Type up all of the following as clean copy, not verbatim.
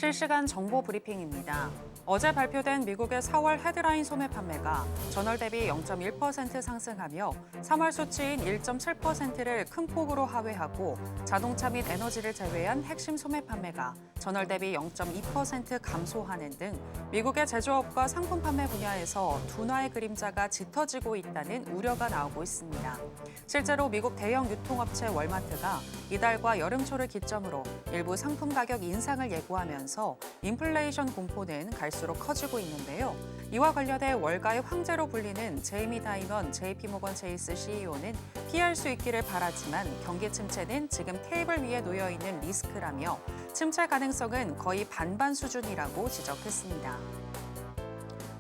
실시간 정보 브리핑입니다. 어제 발표된 미국의 4월 헤드라인 소매 판매가 전월 대비 0.1% 상승하며 3월 수치인 1.7%를 큰 폭으로 하회하고 자동차 및 에너지를 제외한 핵심 소매 판매가 전월 대비 0.2% 감소하는 등 미국의 제조업과 상품 판매 분야에서 둔화의 그림자가 짙어지고 있다는 우려가 나오고 있습니다. 실제로 미국 대형 유통업체 월마트가 이달과 여름 초를 기점으로 일부 상품 가격 인상을 예고하면서 인플레이션 공포는 갈수록 커지고 있는데요. 이와 관련해 월가의 황제로 불리는 제이미 다이먼 JP모건 체이스 CEO는 피할 수 있기를 바라지만 경기 침체는 지금 테이블 위에 놓여 있는 리스크라며 침체 가능성은 거의 반반 수준이라고 지적했습니다.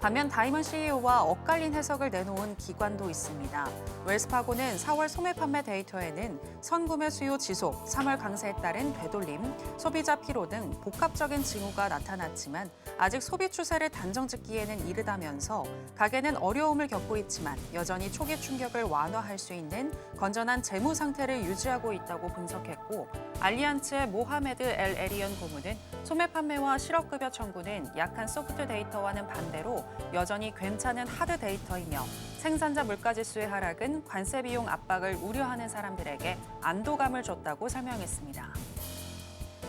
반면 다이먼 CEO와 엇갈린 해석을 내놓은 기관도 있습니다. 웰스파고는 4월 소매 판매 데이터에는 선구매 수요 지속, 3월 강세에 따른 되돌림, 소비자 피로 등 복합적인 징후가 나타났지만 아직 소비 추세를 단정짓기에는 이르다면서 가게는 어려움을 겪고 있지만 여전히 초기 충격을 완화할 수 있는 건전한 재무 상태를 유지하고 있다고 분석했고 알리안츠의 모하메드 엘 에리언 고문은 소매 판매와 실업급여 청구는 약한 소프트 데이터와는 반대로 여전히 괜찮은 하드 데이터이며 생산자 물가지수의 하락은 관세 비용 압박을 우려하는 사람들에게 안도감을 줬다고 설명했습니다.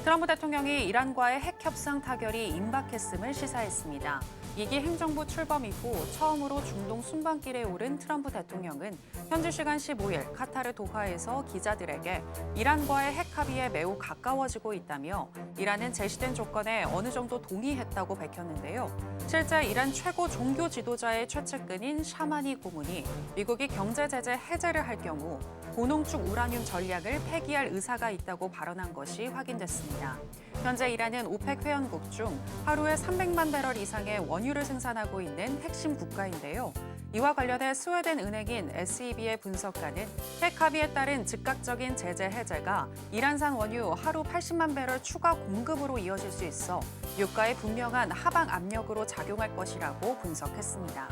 트럼프 대통령이 이란과의 핵 협상 타결이 임박했음을 시사했습니다. 2기 행정부 출범 이후 처음으로 중동 순방길에 오른 트럼프 대통령은 현지 시간 15일 카타르 도하에서 기자들에게 이란과의 핵 합의에 매우 가까워지고 있다며 이란은 제시된 조건에 어느 정도 동의했다고 밝혔는데요. 실제 이란 최고 종교 지도자의 최측근인 샤마니 고문이 미국이 경제 제재 해제를 할 경우 고농축 우라늄 전략을 폐기할 의사가 있다고 발언한 것이 확인됐습니다. 현재 이란은 오펙 회원국 중 하루에 300만 배럴 이상의 원유를 생산하고 있는 핵심 국가인데요. 이와 관련해 스웨덴 은행인 SEB의 분석가는 핵 합의에 따른 즉각적인 제재 해제가 이란산 원유 하루 80만 배럴 추가 공급으로 이어질 수 있어 유가에 분명한 하방 압력으로 작용할 것이라고 분석했습니다.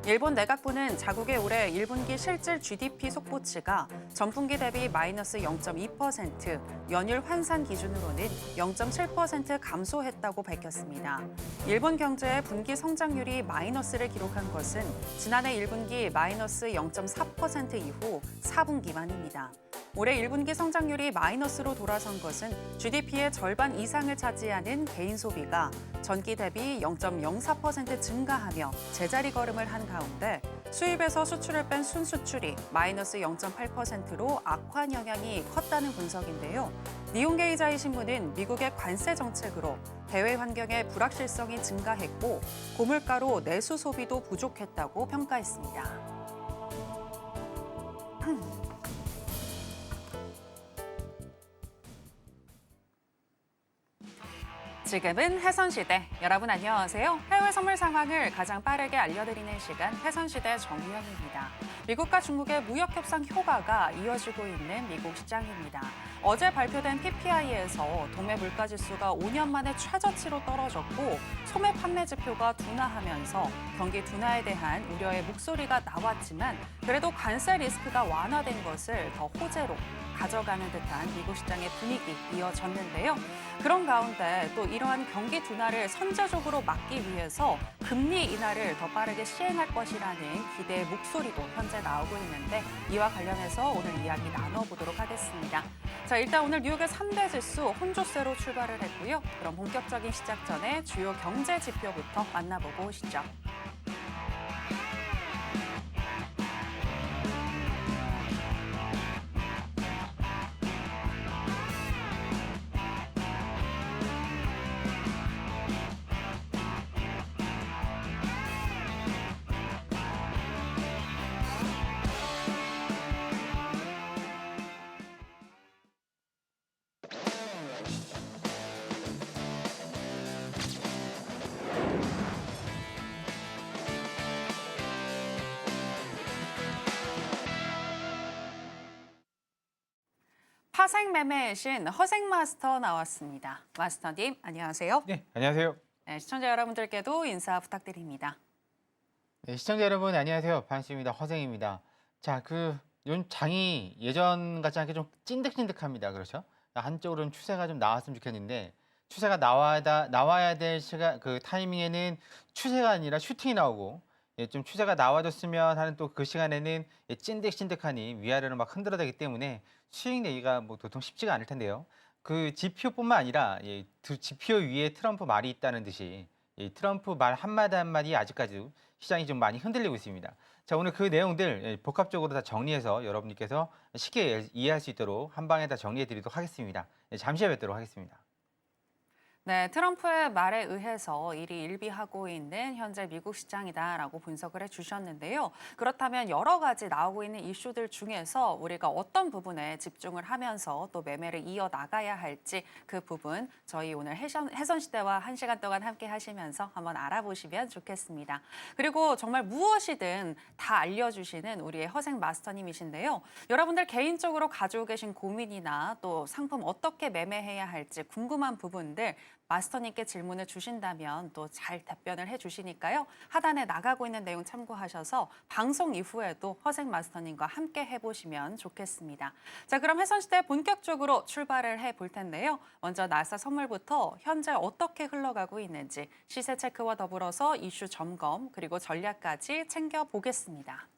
일본 내각부는 자국의 올해 1분기 실질 GDP 속보치가 전분기 대비 마이너스 0.2%, 연율 환산 기준으로는 0.7% 감소했다고 밝혔습니다. 일본 경제의 분기 성장률이 마이너스를 기록한 것은 지난해 1분기 마이너스 0.4% 이후 4분기만입니다. 올해 1분기 성장률이 마이너스로 돌아선 것은 GDP의 절반 이상을 차지하는 개인 소비가 전기 대비 0.04% 증가하며 제자리 걸음을 한 가운데 수입에서 수출을 뺀 순수출이 마이너스 0.8%로 악화한 영향이 컸다는 분석인데요. 니혼게이자이 신문은 미국의 관세 정책으로 대외 환경의 불확실성이 증가했고 고물가로 내수 소비도 부족했다고 평가했습니다. 지금은 해선시대. 여러분 안녕하세요. 해외 선물 상황을 가장 빠르게 알려드리는 시간 해선시대 정유현입니다. 미국과 중국의 무역협상 효과가 이어지고 있는 미국 시장입니다. 어제 발표된 PPI에서 도매 물가지수가 5년 만에 최저치로 떨어졌고 소매 판매 지표가 둔화하면서 경기 둔화에 대한 우려의 목소리가 나왔지만 그래도 관세 리스크가 완화된 것을 더 호재로 가져가는 듯한 미국 시장의 분위기 이어졌는데요. 그런 가운데 또 이러한 경기 둔화를 선제적으로 막기 위해서 금리 인하를 더 빠르게 시행할 것이라는 기대의 목소리도 현재 나오고 있는데 이와 관련해서 오늘 이야기 나눠보도록 하겠습니다. 자, 일단 오늘 뉴욕의 3대 지수 혼조세로 출발을 했고요. 그럼 본격적인 시작 전에 주요 경제 지표부터 만나보고 오시죠. 파생 매매의 신 허생 마스터 나왔습니다. 마스터님, 안녕하세요. 네, 안녕하세요. 네, 시청자 여러분들께도 인사 부탁드립니다. 네, 시청자 여러분 안녕하세요. 반갑습니다. 허생입니다. 자, 요 장이 예전 같지 않게 좀 찐득찐득합니다. 그렇죠? 한쪽으로는 추세가 좀 나왔으면 좋겠는데 추세가 나와야 될 시간 그 타이밍에는 추세가 아니라 슈팅이 나오고 좀 추세가 나와줬으면 하는 또 그 시간에는 찐득찐득하니 위아래로 막 흔들어대기 때문에 수익 내기가 뭐 도통 쉽지가 않을 텐데요. 그 지표뿐만 아니라 지표 위에 트럼프 말이 있다는 듯이 트럼프 말 한마디 한마디 아직까지도 시장이 좀 많이 흔들리고 있습니다. 자, 오늘 그 내용들 복합적으로 다 정리해서 여러분께서 쉽게 이해할 수 있도록 한 방에 다 정리해 드리도록 하겠습니다. 잠시 후에 뵙도록 하겠습니다. 네, 트럼프의 말에 의해서 일이 일비하고 있는 현재 미국 시장이다라고 분석을 해주셨는데요. 그렇다면 여러 가지 나오고 있는 이슈들 중에서 우리가 어떤 부분에 집중을 하면서 또 매매를 이어나가야 할지 그 부분 저희 오늘 해선시대와 1시간 동안 함께 하시면서 한번 알아보시면 좋겠습니다. 그리고 정말 무엇이든 다 알려주시는 우리의 허생 마스터님이신데요. 여러분들 개인적으로 가지고 계신 고민이나 또 상품 어떻게 매매해야 할지 궁금한 부분들 마스터님께 질문을 주신다면 또 잘 답변을 해주시니까요. 하단에 나가고 있는 내용 참고하셔서 방송 이후에도 허생 마스터님과 함께 해보시면 좋겠습니다. 자, 그럼 해선시대 본격적으로 출발을 해볼 텐데요. 먼저 나사 선물부터 현재 어떻게 흘러가고 있는지 시세 체크와 더불어서 이슈 점검 그리고 전략까지 챙겨보겠습니다.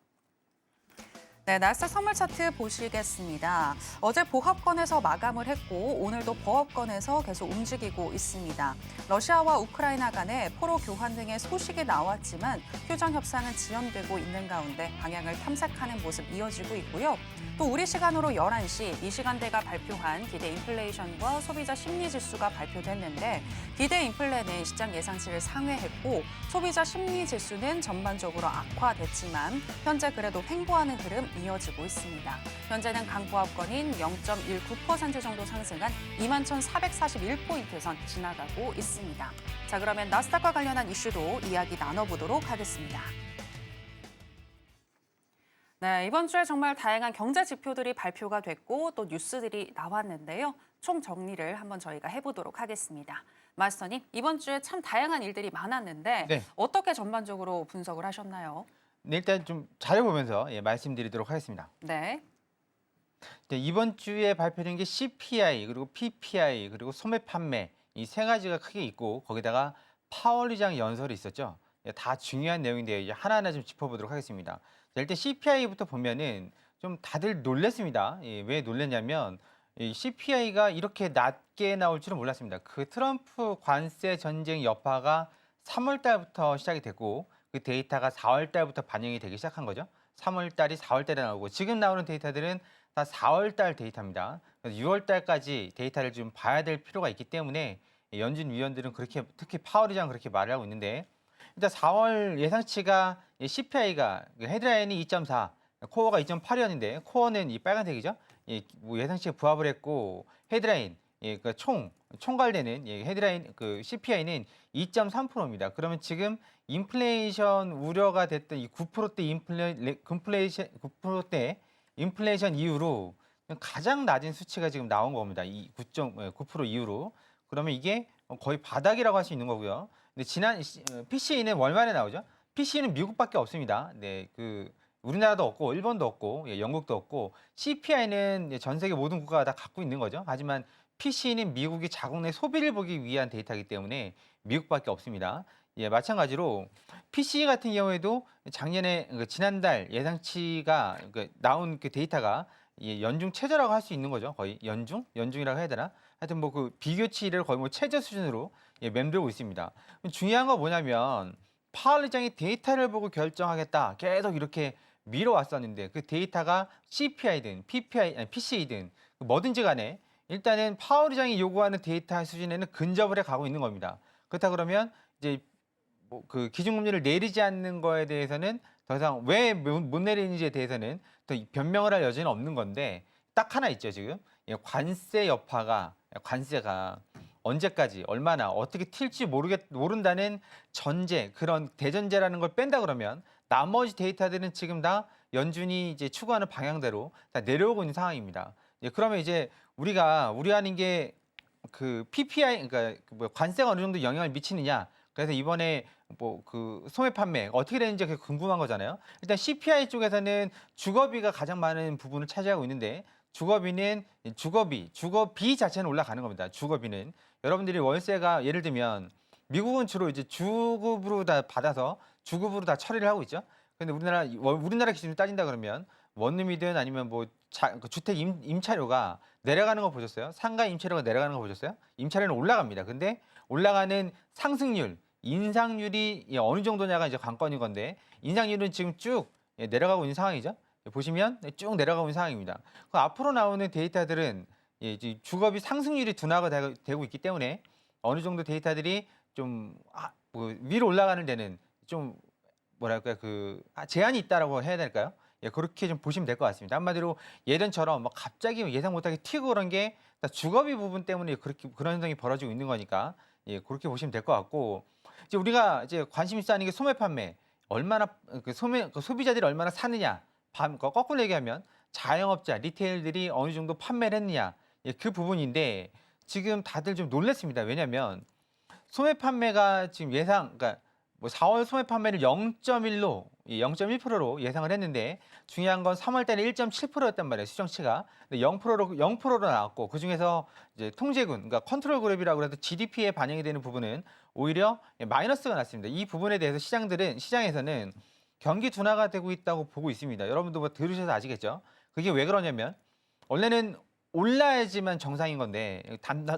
네, 나스닥 선물 차트 보시겠습니다. 어제 보합권에서 마감을 했고 오늘도 보합권에서 계속 움직이고 있습니다. 러시아와 우크라이나 간의 포로 교환 등의 소식이 나왔지만 휴전 협상은 지연되고 있는 가운데 방향을 탐색하는 모습 이어지고 있고요. 또 우리 시간으로 11시 이 시간대가 발표한 기대 인플레이션과 소비자 심리 지수가 발표됐는데 기대 인플레는 시장 예상치를 상회했고 소비자 심리 지수는 전반적으로 악화됐지만 현재 그래도 횡보하는 흐름 이어지고 있습니다. 현재는 강보합권인 0.19% 정도 상승한 21,441포인트선 지나가고 있습니다. 자, 그러면 나스닥과 관련한 이슈도 이야기 나눠보도록 하겠습니다. 네, 이번 주에 정말 다양한 경제 지표들이 발표가 됐고 또 뉴스들이 나왔는데요. 총 정리를 한번 저희가 해보도록 하겠습니다. 마스터님, 이번 주에 참 다양한 일들이 많았는데 네. 어떻게 전반적으로 분석을 하셨나요? 네, 일단 좀 잘해보면서 말씀드리도록 하겠습니다. 네. 네, 이번 주에 발표된 게 CPI 그리고 PPI 그리고 소매 판매 이 세 가지가 크게 있고 거기다가 파월 의장 연설이 있었죠. 다 중요한 내용인데요. 이제 하나하나 좀 짚어보도록 하겠습니다. 자, 일단 CPI부터 보면은 좀 다들 놀랐습니다. 왜 놀랐냐면 이 CPI가 이렇게 낮게 나올 줄은 몰랐습니다. 그 트럼프 관세 전쟁 여파가 3월 달부터 시작이 됐고 그 데이터가 4월 달부터 반영이 되기 시작한 거죠. 3월 달이 4월 달에 나오고 지금 나오는 데이터들은 다 4월 달 데이터입니다. 그래서 6월 달까지 데이터를 좀 봐야 될 필요가 있기 때문에 연준 위원들은 그렇게 특히 파월 의장 그렇게 말을 하고 있는데 일단 4월 예상치가 CPI가 헤드라인이 2.4, 코어가 2.8이었는데 코어는 이 빨간색이죠. 뭐 예상치에 부합을 했고 헤드라인 그러니까 총괄되는 헤드라인 그 CPI는 2.3%입니다. 그러면 지금 인플레이션 우려가 됐던 이 9%대 인플레이션 이후로 가장 낮은 수치가 지금 나온 겁니다. 이 9% 이후로. 그러면 이게 거의 바닥이라고 할 수 있는 거고요. 근데 PCE는 월말에 나오죠. PCE는 미국밖에 없습니다. 네, 그 우리나라도 없고 일본도 없고 영국도 없고 CPI는 전 세계 모든 국가가 다 갖고 있는 거죠. 하지만 PCE는 미국이 자국 내 소비를 보기 위한 데이터이기 때문에 미국밖에 없습니다. 마찬가지로 PCE 같은 경우에도 작년에 지난달 예상치가 나온 그 데이터가 연중 최저라고 할 수 있는 거죠. 거의 연중이라고 해야 되나? 하여튼 뭐 그 비교치를 거의 뭐 최저 수준으로 맴돌고 있습니다. 중요한 건 뭐냐면 파월 의장이 데이터를 보고 결정하겠다 계속 이렇게 밀어왔었는데 그 데이터가 CPI든 PCE든 뭐든지 간에 일단은 파월 의장이 요구하는 데이터 수준에는 근접을 해 가고 있는 겁니다. 그렇다 그러면 이제 뭐 그 기준금리를 내리지 않는 거에 대해서는 더 이상 왜 못 내리는지에 대해서는 더 변명을 할 여지는 없는 건데 딱 하나 있죠 지금 관세가 언제까지 얼마나 어떻게 튈지 모른다는 전제 그런 대전제라는 걸 뺀다 그러면 나머지 데이터들은 지금 다 연준이 이제 추구하는 방향대로 다 내려오고 있는 상황입니다. 그러면 이제 우리가 우려하는 게 그 PPI 그러니까 뭐 관세가 어느 정도 영향을 미치느냐. 그래서 이번에 뭐 그 소매 판매 어떻게 되는지 궁금한 거잖아요. 일단 CPI 쪽에서는 주거비가 가장 많은 부분을 차지하고 있는데 주거비는 주거비 자체는 올라가는 겁니다. 주거비는 여러분들이 월세가 예를 들면 미국은 주로 이제 주급으로 다 받아서 주급으로 다 처리를 하고 있죠. 근데 우리나라 기준으로 따진다 그러면 원룸이든 아니면 뭐 그 주택 임차료가 내려가는 거 보셨어요? 상가 임차료가 내려가는 거 보셨어요? 임차료는 올라갑니다. 근데 올라가는 상승률, 인상률이 어느 정도냐가 이제 관건인 건데 인상률은 지금 쭉 내려가고 있는 상황이죠. 보시면 쭉 내려가고 있는 상황입니다. 그 앞으로 나오는 데이터들은 이제 주거비 상승률이 둔화가 되고 있기 때문에 어느 정도 데이터들이 좀 뭐 위로 올라가는 데는 좀 뭐랄까 제한이 있다라고 해야 될까요? 그렇게 좀 보시면 될 것 같습니다. 한마디로 예전처럼 뭐 갑자기 예상 못하게 튀고 그런 게 주거비 부분 때문에 그렇게 그런 현상이 벌어지고 있는 거니까 그렇게 보시면 될 것 같고 이제 우리가 이제 관심 있어 하는 게 소매 판매 얼마나 소비자들이 얼마나 사느냐 거꾸로 얘기하면 자영업자 리테일들이 어느 정도 판매를 했느냐 그 부분인데 지금 다들 좀 놀랐습니다. 왜냐하면 소매 판매가 지금 그러니까 뭐 4월 소매 판매를 0.1%로 예상을 했는데 중요한 건 3월 달에 1.7%였단 말이에요. 수정치가. 근데 0%로 나왔고 그중에서 이제 통제군, 그러니까 컨트롤 그룹이라고 해서 GDP에 반영이 되는 부분은 오히려 마이너스가 났습니다. 이 부분에 대해서 시장에서는 경기 둔화가 되고 있다고 보고 있습니다. 여러분도 뭐 들으셔서 아시겠죠? 그게 왜 그러냐면 원래는 올라야지만 정상인 건데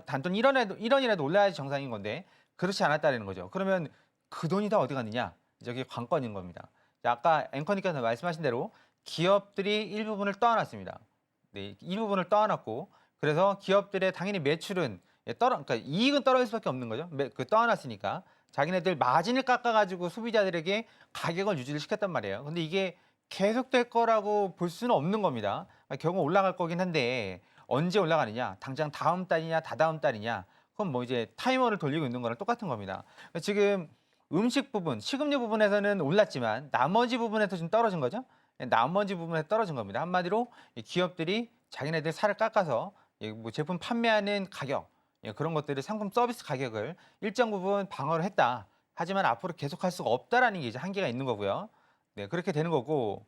단돈 1원이라도 올라야지 정상인 건데 그렇지 않았다는 거죠. 그러면 그 돈이 다 어디 갔느냐? 저게 관건인 겁니다. 아까 앵커님께서 말씀하신 대로 기업들이 일부분을 떠안았습니다. 네, 일부분을 떠안았고 그래서 기업들의 당연히 매출은 그러니까 이익은 떨어질 수밖에 없는 거죠. 떠안았으니까 자기네들 마진을 깎아가지고 소비자들에게 가격을 유지를 시켰단 말이에요. 근데 이게 계속될 거라고 볼 수는 없는 겁니다. 결국 올라갈 거긴 한데 언제 올라가느냐? 당장 다음 달이냐, 다다음 달이냐? 그건 뭐 이제 타이머를 돌리고 있는 거랑 똑같은 겁니다. 지금 음식 부분, 식음료 부분에서는 올랐지만 나머지 부분에서 좀 떨어진 거죠. 나머지 부분에 떨어진 겁니다. 한마디로 기업들이 자기네들 살을 깎아서 뭐 제품 판매하는 가격 그런 것들을 상품 서비스 가격을 일정 부분 방어를 했다. 하지만 앞으로 계속할 수가 없다라는 게 이제 한계가 있는 거고요. 네, 그렇게 되는 거고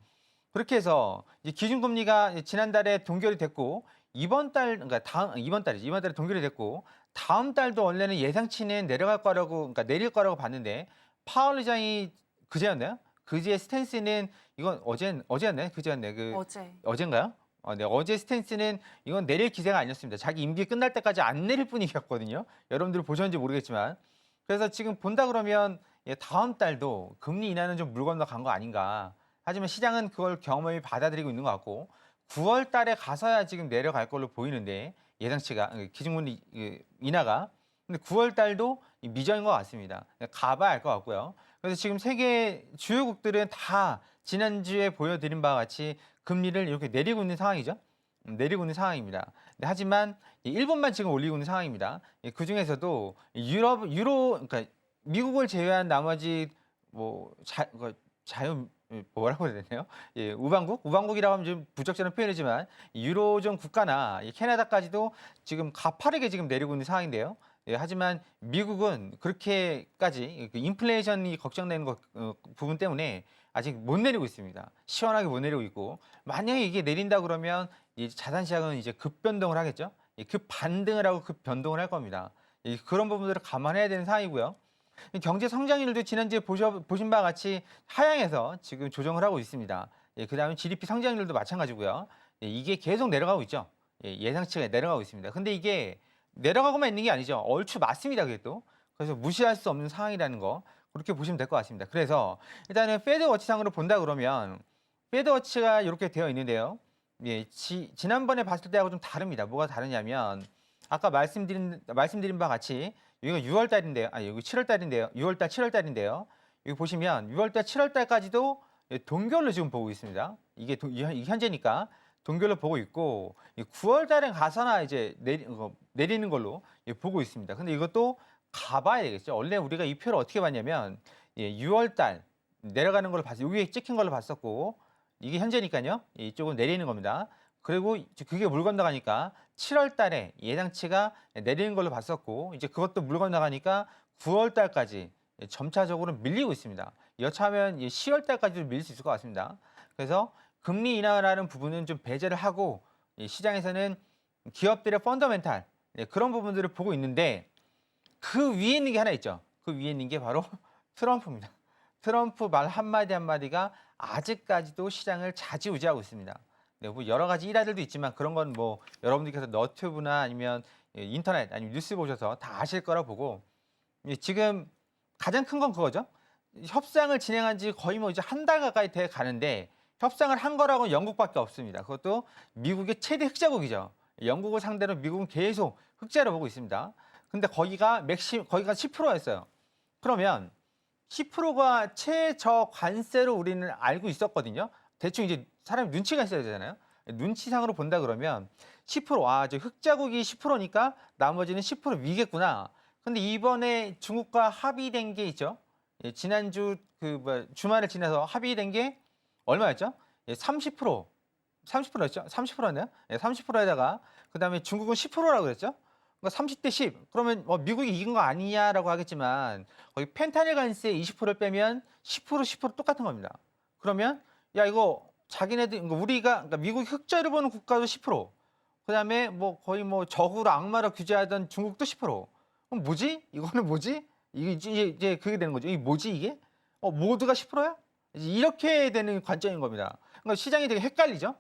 그렇게 해서 기준금리가 지난달에 동결이 됐고 그러니까 이번 달에 동결이 됐고 다음 달도 원래는 예상치는 내려갈 거라고 그러니까 내릴 거라고 봤는데 파월 의장이 그제였나요? 그제의 스탠스는 이건 어제였나요? 그제였나요? 어젠가요? 네, 어제 스탠스는 이건 내릴 기세가 아니었습니다. 자기 임기 끝날 때까지 안 내릴 분위기였거든요. 여러분들 보셨는지 모르겠지만 그래서 지금 본다 그러면 다음 달도 금리 인하는 좀 물 건너 간 거 아닌가. 하지만 시장은 그걸 경험히 받아들이고 있는 것 같고 9월 달에 가서야 지금 내려갈 걸로 보이는데 예상치가 기준금리 인하가 근데 9월 달도 미정인 것 같습니다. 가봐야 알 것 같고요. 그래서 지금 세계 주요국들은 다 지난주에 보여드린 바와 같이 금리를 이렇게 내리고 있는 상황이죠. 내리고 있는 상황입니다. 하지만 일본만 지금 올리고 있는 상황입니다. 그 중에서도 그러니까 미국을 제외한 나머지 뭐 자유 뭐라고 해야 되나요? 우방국이라고 하면 좀 부적절한 표현이지만 유로존 국가나 캐나다까지도 지금 가파르게 지금 내리고 있는 상황인데요. 하지만 미국은 그렇게까지 인플레이션이 걱정되는 부분 때문에 아직 못 내리고 있습니다. 시원하게 못 내리고 있고 만약에 이게 내린다 그러면 이 자산 시장은 이제 급변동을 하겠죠. 급 반등을 하고 급 변동을 할 겁니다. 그런 부분들을 감안해야 되는 상황이고요. 경제 성장률도 지난주에 보신 바와 같이 하향해서 지금 조정을 하고 있습니다. 그다음에 GDP 성장률도 마찬가지고요. 이게 계속 내려가고 있죠. 예상치가 내려가고 있습니다. 근데 이게 내려가고만 있는 게 아니죠. 얼추 맞습니다. 그게 또. 그래서 무시할 수 없는 상황이라는 거 그렇게 보시면 될 것 같습니다. 그래서 일단은 패드워치상으로 본다 그러면 패드워치가 이렇게 되어 있는데요. 지난번에 봤을 때하고 좀 다릅니다. 뭐가 다르냐면 아까 말씀드린 바와 같이 여기가 6월 달인데요. 여기 7월 달인데요. 6월 달, 7월 달인데요. 여기 보시면 6월 달, 7월 달까지도 동결로 지금 보고 있습니다. 이게 현재니까 동결로 보고 있고 9월 달에 가서나 이제 내리는 걸로 보고 있습니다. 근데 이것도 가봐야 되겠죠. 원래 우리가 이 표를 어떻게 봤냐면 6월 달 내려가는 걸로 봤어요. 여기에 찍힌 걸로 봤었고 이게 현재니까요. 이쪽은 내리는 겁니다. 그리고 그게 물 건너가니까 7월 달에 예상치가 내리는 걸로 봤었고 이제 그것도 물 건너가니까 9월 달까지 점차적으로 밀리고 있습니다. 여차하면 10월 달까지도 밀릴 수 있을 것 같습니다. 그래서 금리 인하라는 부분은 좀 배제를 하고 이 시장에서는 기업들의 펀더멘탈 그런 부분들을 보고 있는데 그 위에 있는 게 하나 있죠. 그 위에 있는 게 바로 트럼프입니다. 트럼프 말 한마디 한마디가 아직까지도 시장을 좌지우지하고 있습니다. 네, 뭐 여러 가지 일화들도 있지만 그런 건 뭐 여러분들께서 너튜브나 아니면 인터넷 아니면 뉴스 보셔서 다 아실 거라 보고 지금 가장 큰 건 그거죠. 협상을 진행한 지 거의 뭐 이제 한 달 가까이 돼 가는데 협상을 한 거라고는 영국밖에 없습니다. 그것도 미국의 최대 흑자국이죠. 영국을 상대로 미국은 계속 흑자를 보고 있습니다. 근데 거기가 10%였어요. 그러면 10%가 최저 관세로 우리는 알고 있었거든요. 대충 이제 사람이 눈치가 있어야 되잖아요. 눈치상으로 본다 그러면 10%, 저 흑자국이 10%니까 나머지는 10% 위겠구나. 근데 이번에 중국과 합의된 게 있죠. 예, 지난주 주말을 지나서 합의된 게 얼마였죠? 예, 30%였죠? 30%였나요? 예, 30%에다가 그다음에 중국은 10%라고 그랬죠? 그러니까 30대 10. 그러면 미국이 이긴 거 아니냐라고 하겠지만 거기 펜타닐 관세 20%를 빼면 10% 똑같은 겁니다. 그러면 야 이거 자기네들 그러니까 미국이 흑자를 보는 국가도 10%. 그다음에 뭐 거의 뭐 적으로 악마로 규제하던 중국도 10%. 그럼 뭐지? 이거는 뭐지? 이게 이제 그게 되는 거죠. 이게 뭐지 이게? 모두가 10%야? 이렇게 되는 관점인 겁니다. 그러니까 시장이 되게 헷갈리죠.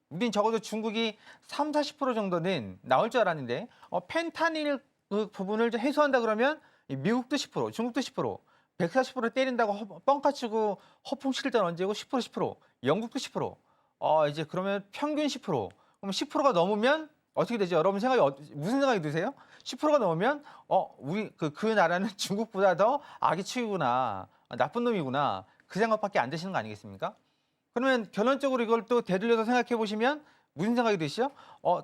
우린 적어도 중국이 30-40% 정도는 나올 줄 알았는데 펜타닐 그 부분을 좀 해소한다 그러면 미국도 10%, 중국도 10%, 140% 때린다고 뻥카치고 허풍 칠 때는 언제고 10%, 영국도 10%. 이제 그러면 평균 10%. 그럼 10%가 넘으면 어떻게 되죠? 여러분 무슨 생각이 드세요? 10%가 넘으면 우리 그 나라는 중국보다 더 악의 축이구나, 나쁜 놈이구나 그 생각밖에 안 드시는 거 아니겠습니까? 그러면 결론적으로 이걸 또 되돌려서 생각해 보시면 무슨 생각이 드시죠?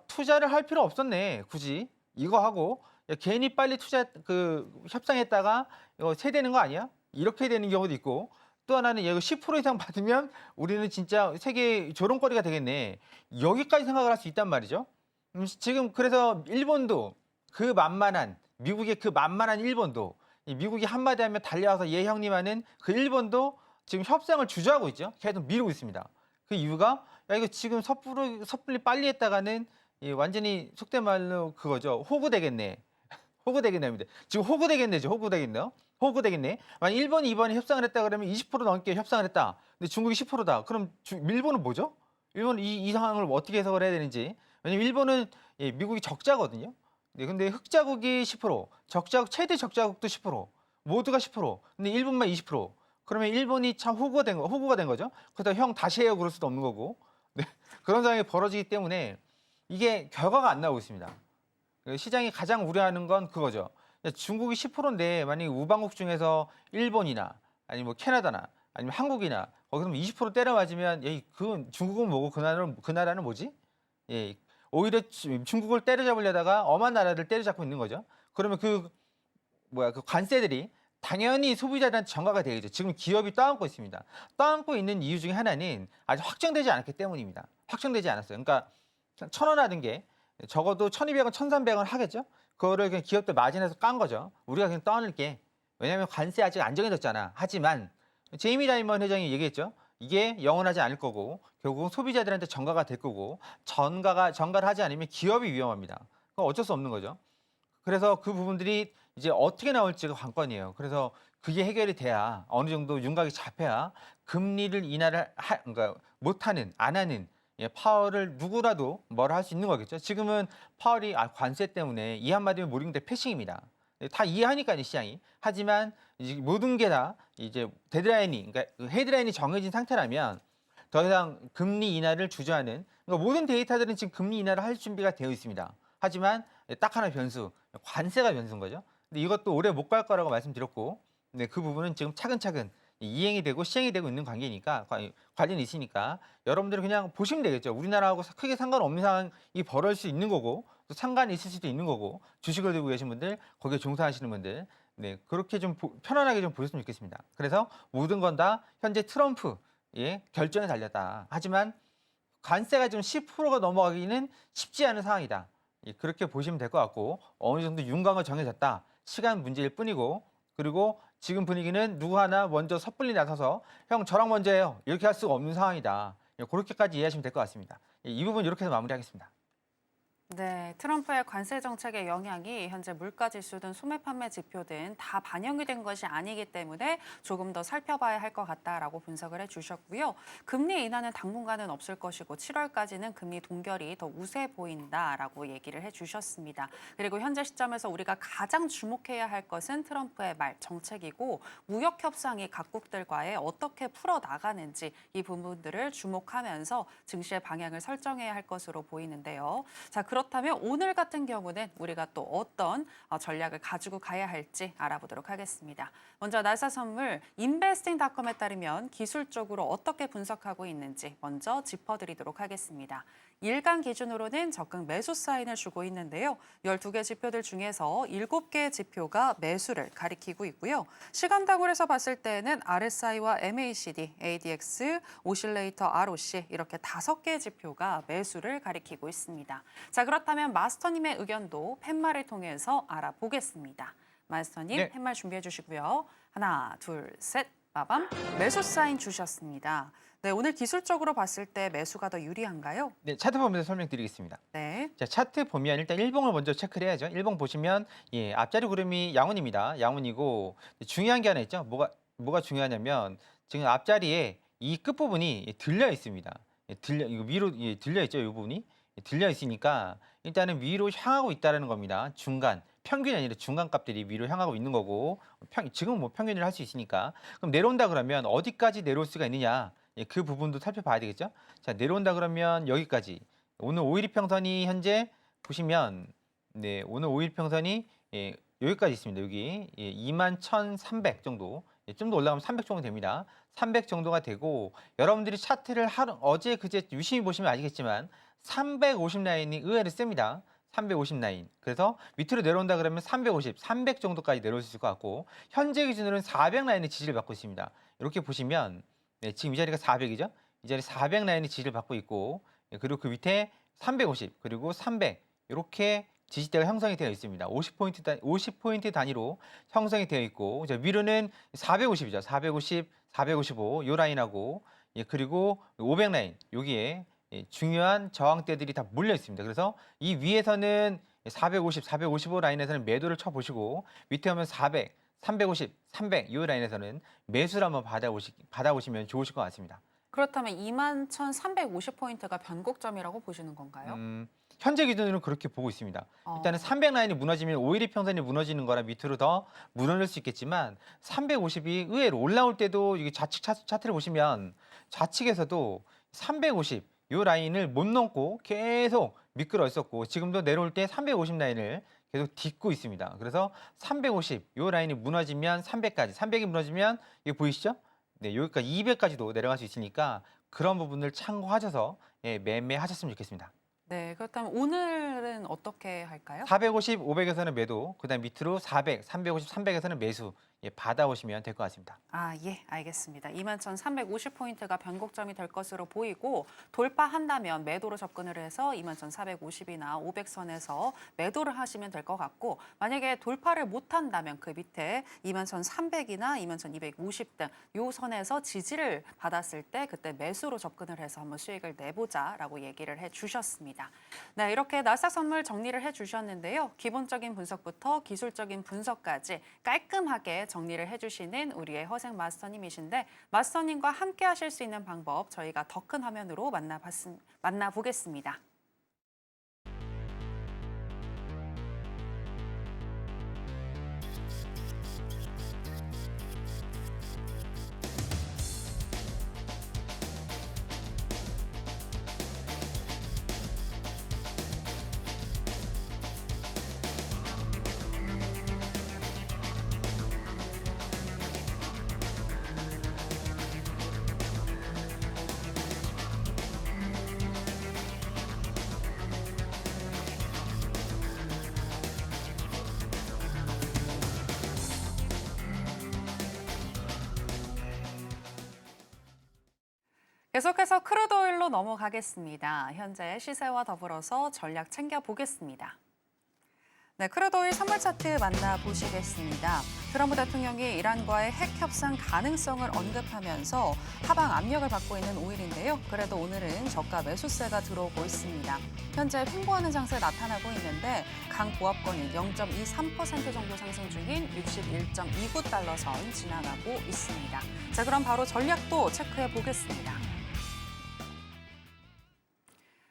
투자를 할 필요 없었네. 굳이 이거 하고 괜히 빨리 협상했다가 이거 세대는 거 아니야? 이렇게 되는 경우도 있고 또 하나는 이거 10% 이상 받으면 우리는 진짜 세계 조롱거리가 되겠네. 여기까지 생각을 할 수 있단 말이죠. 지금 그래서 일본도 미국의 그 만만한 일본도 미국이 한마디 하면 달려와서 예 형님 하는 그 일본도 지금 협상을 주저하고 있죠. 계속 미루고 있습니다. 그 이유가 야 이거 지금 섣불리 빨리 했다가는 완전히 속된 말로 그거죠. 호구되겠네. 호구되겠네입니다. 지금 호구되겠네죠. 호구되겠네요. 호구되겠네. 만약 일본이 이번에 협상을 했다 그러면 20% 넘게 협상을 했다. 근데 중국이 10%다. 그럼 일본은 뭐죠? 일본은 이 상황을 어떻게 해석을 해야 되는지. 왜냐면 일본은 미국이 적자거든요. 근데 흑자국이 10%, 최대 적자국도 10%, 모두가 10%. 근데 일본만 20%. 그러면 일본이 참 호구가 된 거죠. 그러다 형 다시 해요 그럴 수도 없는 거고. 네, 그런 상황이 벌어지기 때문에 이게 결과가 안 나오고 있습니다. 시장이 가장 우려하는 건 그거죠. 중국이 10%인데 만약에 우방국 중에서 일본이나 아니면 뭐 캐나다나 아니면 한국이나 거기서 20% 때려 맞으면 그 중국은 뭐고 그 나라는 뭐지? 예, 오히려 중국을 때려잡으려다가 엄한 나라들 때려잡고 있는 거죠. 그러면 그 관세들이 당연히 소비자들한테 전가가 되겠죠. 지금 기업이 떠안고 있습니다. 떠안고 있는 이유 중에 하나는 아직 확정되지 않았기 때문입니다. 확정되지 않았어요. 그러니까 1,000원 하는 게 적어도 1,200원, 1,300원 하겠죠. 그거를 그냥 기업들 마진해서 깐 거죠. 우리가 그냥 떠안을게. 왜냐하면 관세 아직 안 정해졌잖아. 하지만 제이미 다이먼 회장이 얘기했죠. 이게 영원하지 않을 거고 결국 소비자들한테 전가가 될 거고 전가를 하지 않으면 기업이 위험합니다. 그건 어쩔 수 없는 거죠. 그래서 그 부분들이 이제 어떻게 나올지가 관건이에요. 그래서 그게 해결이 돼야 어느 정도 윤곽이 잡혀야 금리를 인하를 그러니까 못하는 안 하는 파월을 누구라도 뭐라 할 수 있는 거겠죠. 지금은 파월이 관세 때문에 이 한마디면 모르는 게 패싱입니다. 다 이해하니까요 시장이. 하지만 이제 모든 게 다 이제 그러니까 헤드라인이 정해진 상태라면 더 이상 금리 인하를 주저하는 그러니까 모든 데이터들은 지금 금리 인하를 할 준비가 되어 있습니다. 하지만 딱 하나 변수, 관세가 변수인 거죠. 근데 이것도 오래 못 갈 거라고 말씀드렸고, 네, 그 부분은 지금 차근차근 이행이 되고 시행이 되고 있는 관계니까 관련이 있으니까 여러분들은 그냥 보시면 되겠죠. 우리나라하고 크게 상관없는 상황이 벌어질 수 있는 거고 또 상관이 있을 수도 있는 거고 주식을 들고 계신 분들 거기에 종사하시는 분들 네 그렇게 좀 편안하게 좀 보셨으면 좋겠습니다. 그래서 모든 건 다 현재 트럼프의 결정에 달렸다. 하지만 관세가 지금 10%가 넘어가기는 쉽지 않은 상황이다. 그렇게 보시면 될 것 같고 어느 정도 윤곽을 정해졌다. 시간 문제일 뿐이고 그리고 지금 분위기는 누구 하나 먼저 섣불리 나서서 형 저랑 먼저 해요. 이렇게 할 수가 없는 상황이다. 그렇게까지 이해하시면 될 것 같습니다. 이 부분 이렇게 해서 마무리하겠습니다. 네, 트럼프의 관세 정책의 영향이 현재 물가 지수 등 소매 판매 지표 등 다 반영이 된 것이 아니기 때문에 조금 더 살펴봐야 할 것 같다라고 분석을 해주셨고요. 금리 인하는 당분간은 없을 것이고 7월까지는 금리 동결이 더 우세 보인다라고 얘기를 해주셨습니다. 그리고 현재 시점에서 우리가 가장 주목해야 할 것은 트럼프의 말 정책이고 무역 협상이 각국들과의 어떻게 풀어 나가는지 이 부분들을 주목하면서 증시의 방향을 설정해야 할 것으로 보이는데요. 자, 그렇다면 오늘 같은 경우는 우리가 또 어떤 전략을 가지고 가야 할지 알아보도록 하겠습니다. 먼저 나사 선물 investing.com에 따르면 기술적으로 어떻게 분석하고 있는지 먼저 짚어드리도록 하겠습니다. 일간 기준으로는 적극 매수 사인을 주고 있는데요. 12개 지표들 중에서 7개의 지표가 매수를 가리키고 있고요. 시간당으로 해서 봤을 때는 RSI와 MACD, ADX, 오실레이터 ROC 이렇게 5개의 지표가 매수를 가리키고 있습니다. 자, 그렇다면 마스터님의 의견도 팻말을 통해서 알아보겠습니다. 마스터님, 네. 팻말 준비해 주시고요. 하나, 둘, 셋, 빠밤. 매수 사인 주셨습니다. 네, 오늘 기술적으로 봤을 때 매수가 더 유리한가요? 네, 차트 보면서 설명드리겠습니다. 네. 자, 차트 보면 일단 일봉을 먼저 체크를 해야죠. 일봉 보시면 앞자리 구름이 양운입니다. 양운이고 중요한 게 하나 있죠. 뭐가 중요하냐면 지금 앞자리에 이 끝부분이 들려 있습니다. 이거 위로 들려 있죠. 이 부분이 들려 있으니까 일단은 위로 향하고 있다는 겁니다. 중간 평균이 아니라 중간 값들이 위로 향하고 있는 거고 지금 뭐 평균을 할 수 있으니까 그럼 내려온다 그러면 어디까지 내려올 수가 있느냐 그 부분도 살펴봐야 되겠죠. 자, 내려온다 그러면 여기까지 오늘 5일 이평선이 현재 보시면 오늘 5일 평선이 여기까지 있습니다. 여기 21,300 정도. 좀 더 올라가면 300 정도 됩니다. 300 정도가 되고 여러분들이 차트를 어제 그제 유심히 보시면 아시겠지만 350 라인이 의외로 셉니다. 350 라인. 그래서 밑으로 내려온다 그러면 350, 300 정도까지 내려올 수 있을 것 같고 현재 기준으로는 400 라인의 지지를 받고 있습니다. 이렇게 보시면 지금 이 자리가 400이죠. 이 자리 400 라인의 지지를 받고 있고 그리고 그 밑에 350 그리고 300 이렇게 지지대가 형성이 되어 있습니다. 50포인트 단위로 형성이 되어 있고 위로는 450이죠. 450, 455 이 라인하고 그리고 500 라인 여기에 중요한 저항대들이 다 몰려 있습니다. 그래서 이 위에서는 450, 455 라인에서는 매도를 쳐보시고 밑에 오면 400, 350, 300 이 라인에서는 매수를 한번 받아보시면 좋으실 것 같습니다. 그렇다면 21,350포인트가 변곡점이라고 보시는 건가요? 현재 기준으로는 그렇게 보고 있습니다. 일단은 300 라인이 무너지면 5일 이평선이 무너지는 거라 밑으로 더 무너질 수 있겠지만 350이 의외로 올라올 때도 이게 좌측 차트를 보시면 좌측에서도 350 이 라인을 못 넘고 계속 미끄러 있었고 지금도 내려올 때 350 라인을 계속 딛고 있습니다. 그래서 350 이 라인이 무너지면 300까지 300이 무너지면 이거 보이시죠? 네, 여기까지 200까지도 내려갈 수 있으니까 그런 부분을 참고하셔서 매매하셨으면 좋겠습니다. 네, 그렇다면 오늘은 어떻게 할까요? 450, 500에서는 매도, 그다음 밑으로 400, 350, 300에서는 매수 받아오시면 될 것 같습니다. 아, 예, 알겠습니다. 21,350포인트가 변곡점이 될 것으로 보이고 돌파한다면 매도로 접근을 해서 21,450이나 500선에서 매도를 하시면 될 것 같고 만약에 돌파를 못한다면 그 밑에 21,300이나 21,250 등 요 선에서 지지를 받았을 때 그때 매수로 접근을 해서 한번 수익을 내보자라고 얘기를 해주셨습니다. 네, 이렇게 나스닥 선물 정리를 해주셨는데요. 기본적인 분석부터 기술적인 분석까지 깔끔하게 정리를 해주시는 우리의 허생 마스터님이신데 마스터님과 함께 하실 수 있는 방법 저희가 더 큰 화면으로 만나보겠습니다. 계속해서 크루드 오일로 넘어가겠습니다. 현재 시세와 더불어서 전략 챙겨보겠습니다. 네, 크루드오일 선물 차트 만나보시겠습니다. 트럼프 대통령이 이란과의 핵 협상 가능성을 언급하면서 하방 압력을 받고 있는 오일인데요. 그래도 오늘은 저가 매수세가 들어오고 있습니다. 현재 횡보하는 장세 나타나고 있는데 강보합권이 0.23% 정도 상승 중인 61.29달러 선 지나가고 있습니다. 자, 그럼 바로 전략도 체크해 보겠습니다.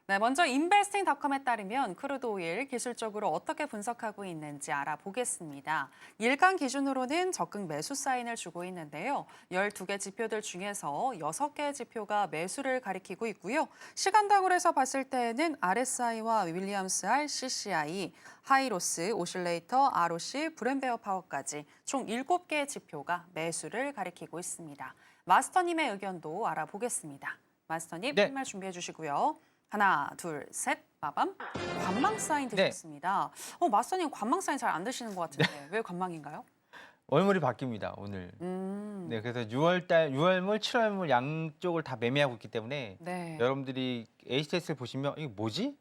네, 먼저 인베스팅닷컴에 따르면 크루드 오일 기술적으로 어떻게 분석하고 있는지 알아보겠습니다. 일간 기준으로는 적극 매수 사인을 주고 있는데요. 12개 지표들 중에서 6개의 지표가 매수를 가리키고 있고요. 시간당으로 해서 봤을 때는 RSI와 윌리엄스 R, CCI, 하이로스, 오실레이터, ROC, 브랜베어 파워까지 총 7개의 지표가 매수를 가리키고 있습니다. 마스터님의 의견도 알아보겠습니다. 마스터님, 네. 할 말 준비해 주시고요. 하나, 둘, 셋, 빠밤. 관망 사인 드셨습니다. 마스터님 관망 사인 잘 안 드시는 것 같은데 왜 관망인가요? 월물이 바뀝니다, 오늘. 네, 그래서 6월물, 7월물 양쪽을 다 매매하고 있기 때문에 네. 여러분들이 HTS를 보시면 이게 뭐지?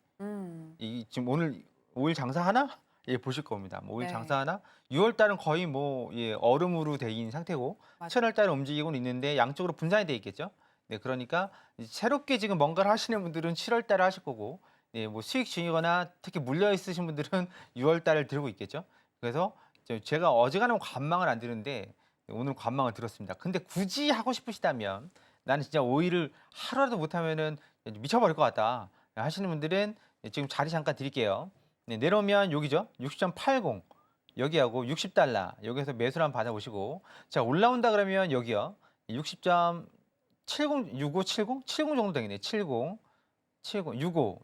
이 지금 오늘 오일 장사하나? 예, 보실 겁니다. 뭐 오일 네. 장사하나? 6월 달은 거의 뭐 예, 얼음으로 돼 있는 상태고 맞아요. 7월 달은 움직이고는 있는데 양쪽으로 분산이 돼 있겠죠. 네, 그러니까 새롭게 지금 뭔가를 하시는 분들은 7월 달에 하실 거고, 예, 뭐 수익 중이거나 특히 물려 있으신 분들은 6월 달을 들고 있겠죠. 그래서 제가 어지간하면 관망을 안 드는데 오늘 관망을 들었습니다. 근데 굳이 하고 싶으시다면 나는 진짜 오일을 하루라도 못하면은 미쳐버릴 것 같다 하시는 분들은 지금 자리 잠깐 드릴게요. 네, 내려오면 여기죠. 60.80 여기하고 60달러 여기서 매수를 한번 받아보시고, 자 올라온다 그러면 여기요. 60.70, 65, 70? 70 정도 되겠네. 70, 70,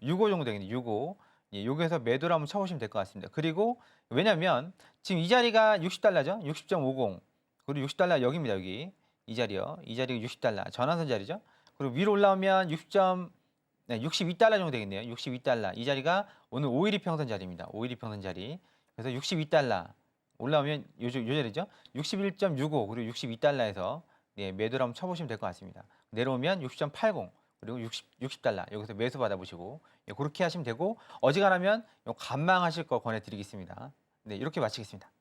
65 정도 되겠네. 65. 예, 여기에서 매도를 한번 쳐보시면 될 것 같습니다. 그리고 왜냐면 지금 이 자리가 60달러죠. 60.50. 그리고 60달러 여기입니다. 여기. 이 자리요. 이 자리가 60달러. 전환선 자리죠. 그리고 위로 올라오면 62달러 정도 되겠네요. 62달러. 이 자리가 오늘 5일 이평선 자리입니다. 5일 이평선 자리. 그래서 62달러. 올라오면 요 자리죠. 61.65 그리고 62달러에서 네, 매도를 한번 쳐보시면 될 것 같습니다. 내려오면 60.80 그리고 60달러 여기서 매수 받아보시고, 예, 그렇게 하시면 되고, 어지간하면 관망하실 거 권해드리겠습니다. 네, 이렇게 마치겠습니다.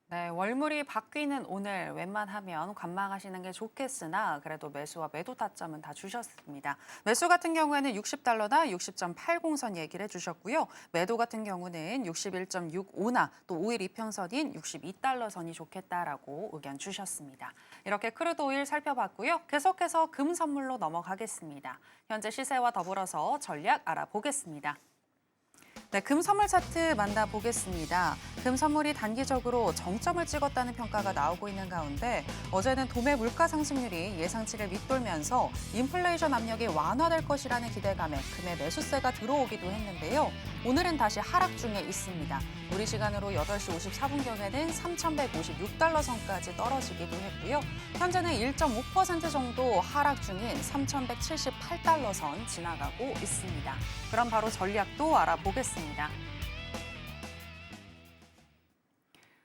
네, 월물이 바뀌는 오늘 웬만하면 관망하시는 게 좋겠으나 그래도 매수와 매도 타점은 다 주셨습니다. 매수 같은 경우에는 60달러나 60.80선 얘기를 해주셨고요. 매도 같은 경우는 61.65나 또 5일 이평선인 62달러 선이 좋겠다라고 의견 주셨습니다. 이렇게 크루드 오일 살펴봤고요. 계속해서 금 선물로 넘어가겠습니다. 현재 시세와 더불어서 전략 알아보겠습니다. 네, 금 선물 차트 만나보겠습니다. 금 선물이 단기적으로 정점을 찍었다는 평가가 나오고 있는 가운데 어제는 도매 물가 상승률이 예상치를 밑돌면서 인플레이션 압력이 완화될 것이라는 기대감에 금의 매수세가 들어오기도 했는데요. 오늘은 다시 하락 중에 있습니다. 우리 시간으로 8시 54분경에는 3,156달러 선까지 떨어지기도 했고요. 현재는 1.5% 정도 하락 중인 3,178달러 선 지나가고 있습니다. 그럼 바로 전략도 알아보겠습니다.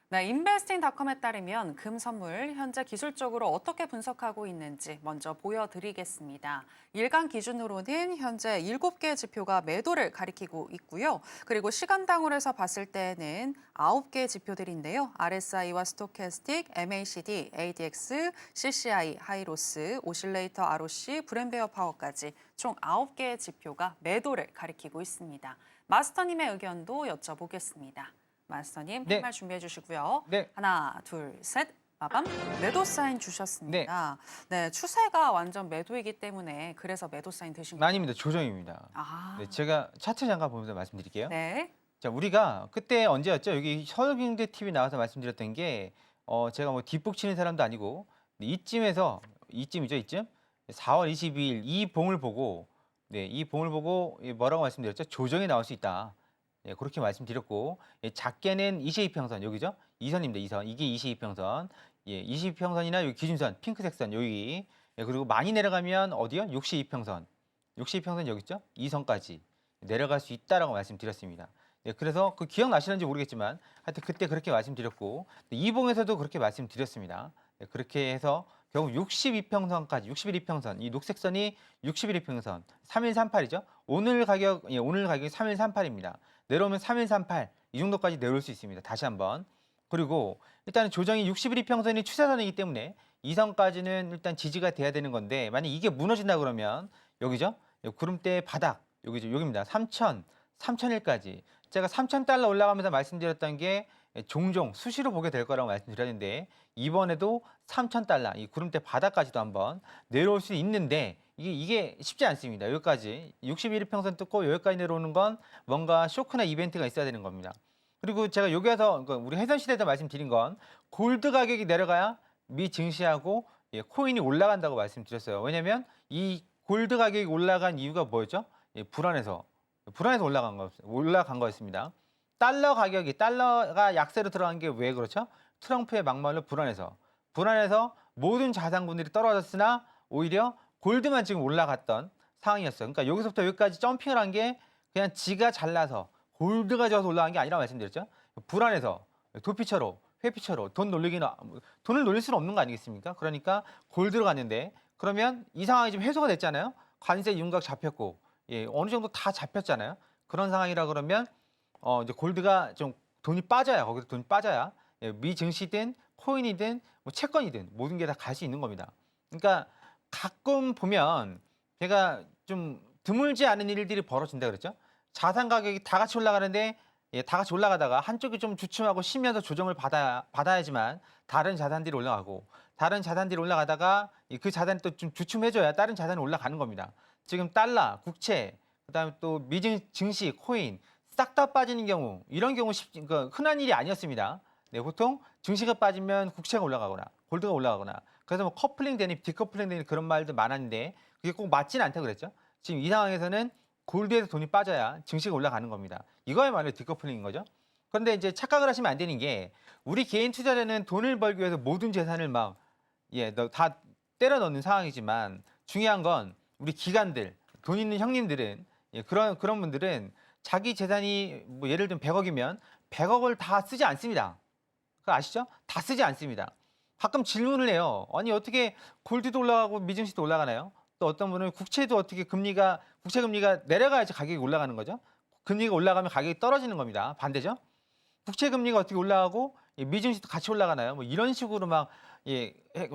네, 인베스팅닷컴에 따르면 금 선물 현재 기술적으로 어떻게 분석하고 있는지 먼저 보여드리겠습니다. 일간 기준으로는 현재 7개의 지표가 매도를 가리키고 있고요. 그리고 시간당으로 해서 봤을 때는 9개의 지표들인데요. RSI와 스토캐스틱, MACD, ADX, CCI, 하이로스, 오실레이터, ROC, 브랜베어 파워까지 총 9개의 지표가 매도를 가리키고 있습니다. 마스터님의 의견도 여쭤보겠습니다. 마스터님, 네. 할 말 준비해 주시고요. 네. 하나, 둘, 셋, 빠밤. 매도 사인 주셨습니다. 네, 추세가 완전 매도이기 때문에 그래서 매도 사인 드신 거예요? 아닙니다. 조정입니다. 아, 네, 제가 차트 잠깐 보면서 말씀드릴게요. 네. 자, 우리가 그때 언제였죠? 여기 서울경제 TV 나와서 말씀드렸던 게 제가 뭐 뒷북 치는 사람도 아니고 이쯤이죠, 이쯤 4월 22일 이 봉을 보고 이 봉을 보고 뭐라고 말씀드렸죠? 조정이 나올 수 있다. 예, 그렇게 말씀드렸고, 예, 작게는 22평선 여기죠? 이 선입니다. 이 선. 이게 22평선. 예, 22평선이나 여기 기준선 핑크색 선 여기. 예, 그리고 많이 내려가면 어디요? 62평선. 62평선 여기 있죠? 이 선까지 내려갈 수 있다라고 말씀드렸습니다. 예, 그래서 그 기억나시는지 모르겠지만 하여튼 그때 그렇게 말씀드렸고, 이봉에서도 그렇게 말씀드렸습니다. 예, 그렇게 해서 결국 62평선까지 61이평선 이 녹색 선이 61이평선 3138이죠. 오늘 가격이 3138입니다. 내려오면 3138 이 정도까지 내려올 수 있습니다. 다시 한번. 그리고 일단 조정이 60일 이평선이 추세선이기 때문에 이 선까지는 일단 지지가 돼야 되는 건데 만약 이게 무너진다 그러면 여기죠. 구름대의 바닥 여기죠. 여기입니다. 3,000, 3,001까지. 제가 3,000달러 올라가면서 말씀드렸던 게 종종 수시로 보게 될 거라고 말씀드렸는데 이번에도 3,000달러 이 구름대 바닥까지도 한번 내려올 수 있는데 이게 쉽지 않습니다. 여기까지 61일 평선 뜯고 여기까지 내려오는 건 뭔가 쇼크나 이벤트가 있어야 되는 겁니다. 그리고 제가 여기에서 우리 해전시대에서 말씀드린 건 골드 가격이 내려가야 미 증시하고 코인이 올라간다고 말씀드렸어요. 왜냐하면 이 골드 가격이 올라간 이유가 뭐였죠? 불안해서 올라간 거였습니다. 달러가 약세로 들어간 게 왜 그렇죠? 트럼프의 막말로 불안해서 모든 자산군들이 떨어졌으나 오히려 골드만 지금 올라갔던 상황이었어요. 그러니까 여기서부터 여기까지 점핑을 한 게 그냥 지가 잘나서 골드가 져서 올라간 게 아니라 말씀드렸죠. 불안해서 도피처로 회피처로 돈을 놀릴 수는 없는 거 아니겠습니까? 그러니까 골드로 갔는데 그러면 이 상황이 지금 해소가 됐잖아요. 관세 윤곽 잡혔고 어느 정도 다 잡혔잖아요. 그런 상황이라 그러면 이제 골드가 좀 돈이 빠져야 거기서 돈이 빠져야 미 증시든 코인이든 뭐 채권이든 모든 게 다 갈 수 있는 겁니다. 그러니까 가끔 보면 제가 좀 드물지 않은 일들이 벌어진다 그랬죠. 자산 가격이 다 같이 올라가는데 다 같이 올라가다가 한쪽이 좀 주춤하고 쉬면서 조정을 받아야지만 다른 자산들이 올라가고 다른 자산들이 올라가다가 그 자산이 또 좀 주춤해줘야 다른 자산이 올라가는 겁니다. 지금 달러, 국채, 그다음에 또 미증 증시, 코인 싹 다 빠지는 경우 이런 경우 그러니까 흔한 일이 아니었습니다. 네, 보통 증시가 빠지면 국채가 올라가거나 골드가 올라가거나 그래서 뭐 커플링 되니 디커플링 되니 그런 말도 많았는데 그게 꼭 맞지는 않다고 그랬죠. 지금 이 상황에서는 골드에서 돈이 빠져야 증시가 올라가는 겁니다. 이거야말로 디커플링인 거죠. 그런데 이제 착각을 하시면 안 되는 게 우리 개인 투자자는 돈을 벌기 위해서 모든 재산을 다 때려 넣는 상황이지만 중요한 건 우리 기관들, 돈 있는 형님들은 그런 분들은 자기 재산이 뭐 예를 들면 100억이면 100억을 다 쓰지 않습니다. 그거 아시죠? 다 쓰지 않습니다. 가끔 질문을 해요. 아니 어떻게 골드도 올라가고 미증시도 올라가나요? 또 어떤 분은 국채도 어떻게 국채 금리가 내려가야지 가격이 올라가는 거죠. 금리가 올라가면 가격이 떨어지는 겁니다. 반대죠. 국채 금리가 어떻게 올라가고 미증시도 같이 올라가나요? 뭐 이런 식으로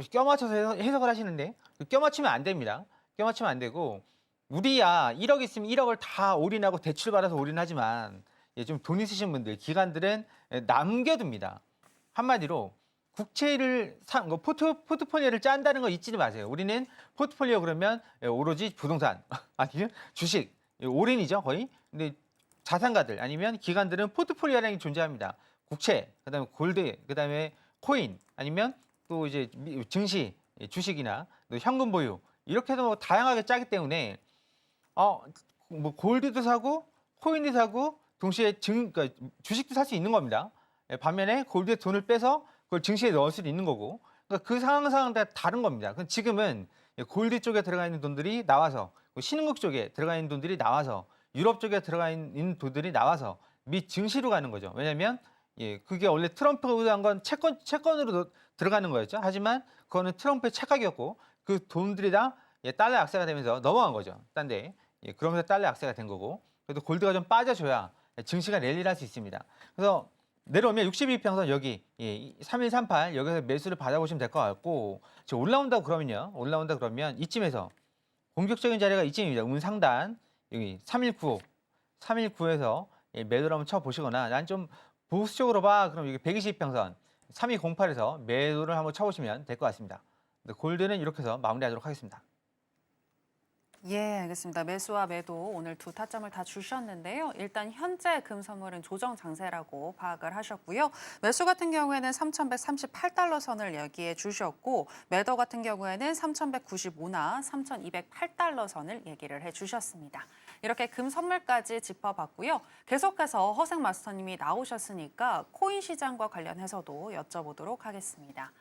껴맞춰서 해석을 하시는데 껴맞추면 안 됩니다. 껴맞추면 안 되고 우리야 1억 있으면 1억을 다 올인하고 대출 받아서 올인하지만 좀 돈 있으신 분들, 기관들은 남겨둡니다. 한마디로 국채를 포트폴리오를 짠다는 거 잊지 마세요. 우리는 포트폴리오 그러면 오로지 부동산, 아니면 주식, 올인이죠 거의. 근데 자산가들 아니면 기관들은 포트폴리오라는 게 존재합니다. 국채, 그다음에 골드, 그다음에 코인, 아니면 또 이제 증시, 주식이나 또 현금 보유 이렇게 해서 다양하게 짜기 때문에 뭐 골드도 사고 코인도 사고 동시에 그러니까 주식도 살 수 있는 겁니다. 반면에 골드에 돈을 빼서 그걸 증시에 넣을 수도 있는 거고 그러니까 그 상황 다 다른 겁니다. 지금은 골드 쪽에 들어가 있는 돈들이 나와서 신흥국 쪽에 들어가 있는 돈들이 나와서 유럽 쪽에 들어가 있는 돈들이 나와서 미 증시로 가는 거죠. 왜냐하면 그게 원래 트럼프가 의도한 건 채권으로 들어가는 거였죠. 하지만 그거는 트럼프의 착각이었고 그 돈들이 다 달러 약세가 되면서 넘어간 거죠. 딴데 그러면서 달러 약세가 된 거고 그래도 골드가 좀 빠져줘야 증시가 랠리를 할 수 있습니다. 그래서 내려오면 62평선 여기 3138 여기서 매수를 받아보시면 될 것 같고 지금 올라온다 그러면 이쯤에서 공격적인 자리가 이쯤입니다. 운상단 여기 3195에서 매도를 한번 쳐보시거나 난 좀 보수적으로 봐 그럼 여기 120평선 3208에서 매도를 한번 쳐보시면 될 것 같습니다. 골드는 이렇게 해서 마무리하도록 하겠습니다. 예, 알겠습니다. 매수와 매도 오늘 두 타점을 다 주셨는데요. 일단 현재 금선물은 조정 장세라고 파악을 하셨고요. 매수 같은 경우에는 3,138달러 선을 얘기해 주셨고 매도 같은 경우에는 3,195나 3,208달러 선을 얘기를 해 주셨습니다. 이렇게 금선물까지 짚어봤고요. 계속해서 허생 마스터님이 나오셨으니까 코인 시장과 관련해서도 여쭤보도록 하겠습니다.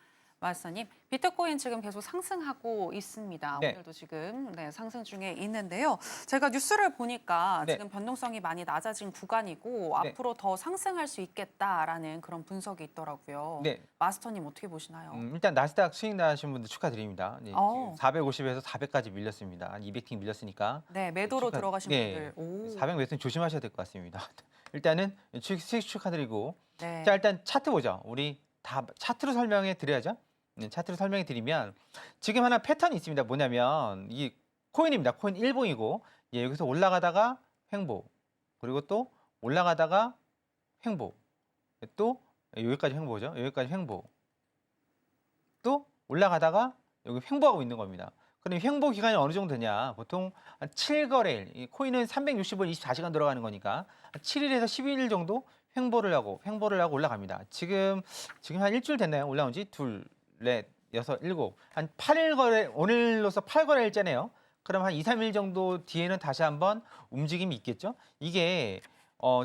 마스터님, 비트코인 지금 계속 상승하고 있습니다. 네. 오늘도 지금 상승 중에 있는데요. 제가 뉴스를 보니까 네. 지금 변동성이 많이 낮아진 구간이고 네. 앞으로 더 상승할 수 있겠다라는 그런 분석이 있더라고요. 네. 마스터님 어떻게 보시나요? 일단 나스닥 수익 나신 분들 축하드립니다. 네, 어. 450에서 400까지 밀렸습니다. 한 200팀 밀렸으니까. 네, 매도로 들어가신 네, 분들. 오. 400 매수는 조심하셔야 될 것 같습니다. 일단은 수익 축하드리고. 네. 자, 일단 차트 보죠. 우리 다 차트로 설명해 드려야죠. 차트로 설명해 드리면 지금 하나 패턴이 있습니다. 뭐냐면 이 코인입니다. 코인 일봉이고 여기서 올라가다가 횡보, 그리고 또 올라가다가 횡보, 또 여기까지 횡보죠. 여기까지 횡보, 또 올라가다가 여기 횡보하고 있는 겁니다. 그럼 횡보 기간이 어느 정도 되냐? 보통 한 7거래일, 이 코인은 360일 24시간 들어가는 거니까 7일에서 12일 정도 횡보를 하고 올라갑니다. 지금 한 일주일 됐나요? 올라온 지 둘, 넷, 여섯, 일곱, 한 8일 거래, 오늘로서 8거래일째네요. 그럼 한 2, 3일 정도 뒤에는 다시 한번 움직임이 있겠죠? 이게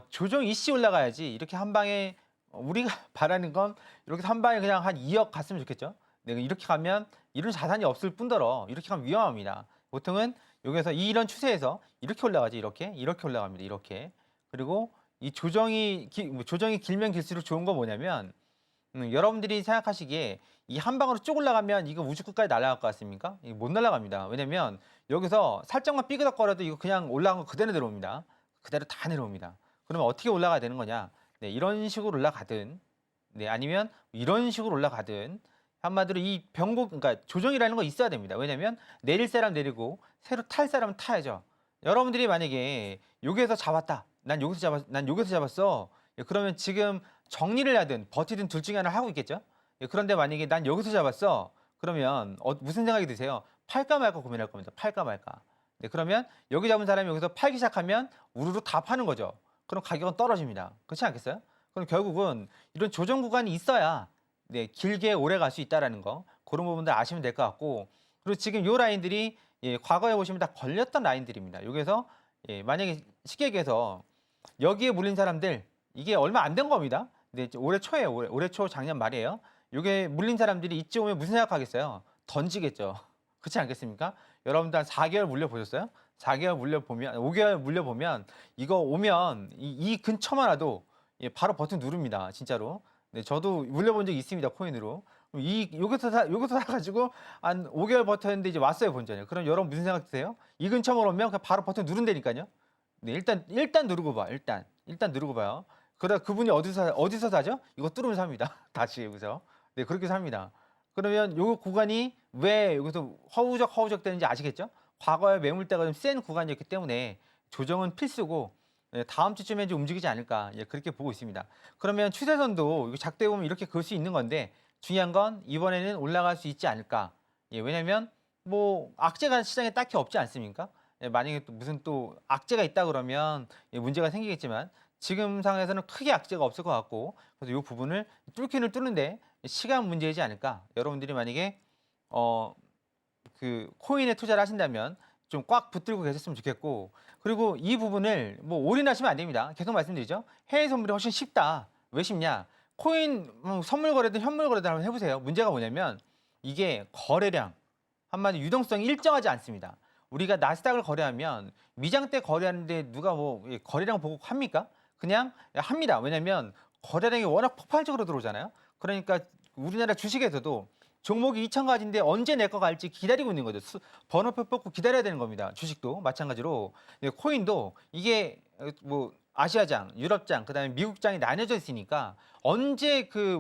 조정 이씨 올라가야지 이렇게 한 방에 우리가 바라는 건 이렇게 한 방에 그냥 한 2억 갔으면 좋겠죠? 네, 이렇게 가면 이런 자산이 없을 뿐더러 이렇게 가면 위험합니다. 보통은 여기서 이런 추세에서 이렇게 올라가지, 이렇게 올라갑니다. 이렇게. 그리고 이 조정이 길면 길수록 좋은 건 뭐냐면 여러분들이 생각하시기에 이 한 방으로 쭉 올라가면 이거 우주 끝까지 날아갈 것 같습니까? 이거 못 날아갑니다. 왜냐면 여기서 살짝만 삐그덕거려도 이거 그냥 올라간 거 그대로 내려옵니다. 그대로 다 내려옵니다. 그러면 어떻게 올라가야 되는 거냐? 네, 이런 식으로 올라가든, 네, 아니면 이런 식으로 올라가든, 한마디로 이 그러니까 조정이라는 거 있어야 됩니다. 왜냐면 내릴 사람 내리고 새로 탈 사람은 타야죠. 여러분들이 만약에 여기에서 잡았다. 난 여기서 잡았어. 예, 그러면 지금 정리를 하든 버티든 둘 중에 하나 하고 있겠죠. 예, 그런데 만약에 난 여기서 잡았어. 그러면 무슨 생각이 드세요? 팔까 말까 고민할 겁니다. 팔까 말까. 네, 그러면 여기 잡은 사람이 여기서 팔기 시작하면 우르르 다 파는 거죠. 그럼 가격은 떨어집니다. 그렇지 않겠어요? 그럼 결국은 이런 조정 구간이 있어야 네, 길게 오래 갈 수 있다라는 거, 그런 부분들 아시면 될 것 같고, 그리고 지금 요 라인들이 과거에 보시면 다 걸렸던 라인들입니다. 여기서 만약에 쉽게 얘기해서 여기에 물린 사람들 이게 얼마 안 된 겁니다. 근데 올해 초에 올해 초 작년 말이에요. 이게 물린 사람들이 이쯤 오면 무슨 생각하겠어요? 던지겠죠. 그렇지 않겠습니까? 여러분들 한 4개월 물려 보셨어요? 4개월 물려 보면 5개월 물려 보면 이거 오면 이 근처만 와도 바로 버튼 누릅니다. 진짜로. 네, 저도 물려본 적이 있습니다. 코인으로. 여기서 사가지고 한 5개월 버텼는데 이제 왔어요, 본전에. 그럼 여러분 무슨 생각 드세요? 이 근처만 오면 그냥 바로 버튼 누른다니까요. 네, 일단 누르고 봐. 일단 누르고 봐요. 그러다 그분이 어디서 사죠? 이거 뚫으면 삽니다. 다시 여기서. 네, 그렇게 삽니다. 그러면 요 구간이 왜 여기서 허우적 되는지 아시겠죠? 과거에 매물대가 좀 센 구간이었기 때문에 조정은 필수고 다음 주쯤에 이제 움직이지 않을까 그렇게 보고 있습니다. 그러면 추세선도 작대 보면 이렇게 그을 수 있는 건데 중요한 건 이번에는 올라갈 수 있지 않을까. 왜냐하면 뭐 악재가 시장에 딱히 없지 않습니까? 만약에 또 무슨 또 악재가 있다 그러면 문제가 생기겠지만 지금 상황에서는 크게 악재가 없을 것 같고 그래서 이 부분을 뚫기는 뚫는데 시간 문제이지 않을까. 여러분들이 만약에 그 코인에 투자를 하신다면 좀 꽉 붙들고 계셨으면 좋겠고 그리고 이 부분을 뭐 올인하시면 안 됩니다. 계속 말씀드리죠. 해외 선물이 훨씬 쉽다. 왜 쉽냐? 코인 선물 거래든 현물 거래든 한번 해보세요. 문제가 뭐냐면 이게 거래량 한마디 유동성이 일정하지 않습니다. 우리가 나스닥을 거래하면 미장 때 거래하는데 누가 뭐 거래량 보고 합니까? 그냥 합니다. 왜냐면 거래량이 워낙 폭발적으로 들어오잖아요. 그러니까 우리나라 주식에서도 종목이 2,000가지인데 언제 내 거 갈지 기다리고 있는 거죠. 번호표 뽑고 기다려야 되는 겁니다. 주식도 마찬가지로 코인도 이게 뭐 아시아장, 유럽장, 그다음에 미국장이 나뉘어져 있으니까 언제 그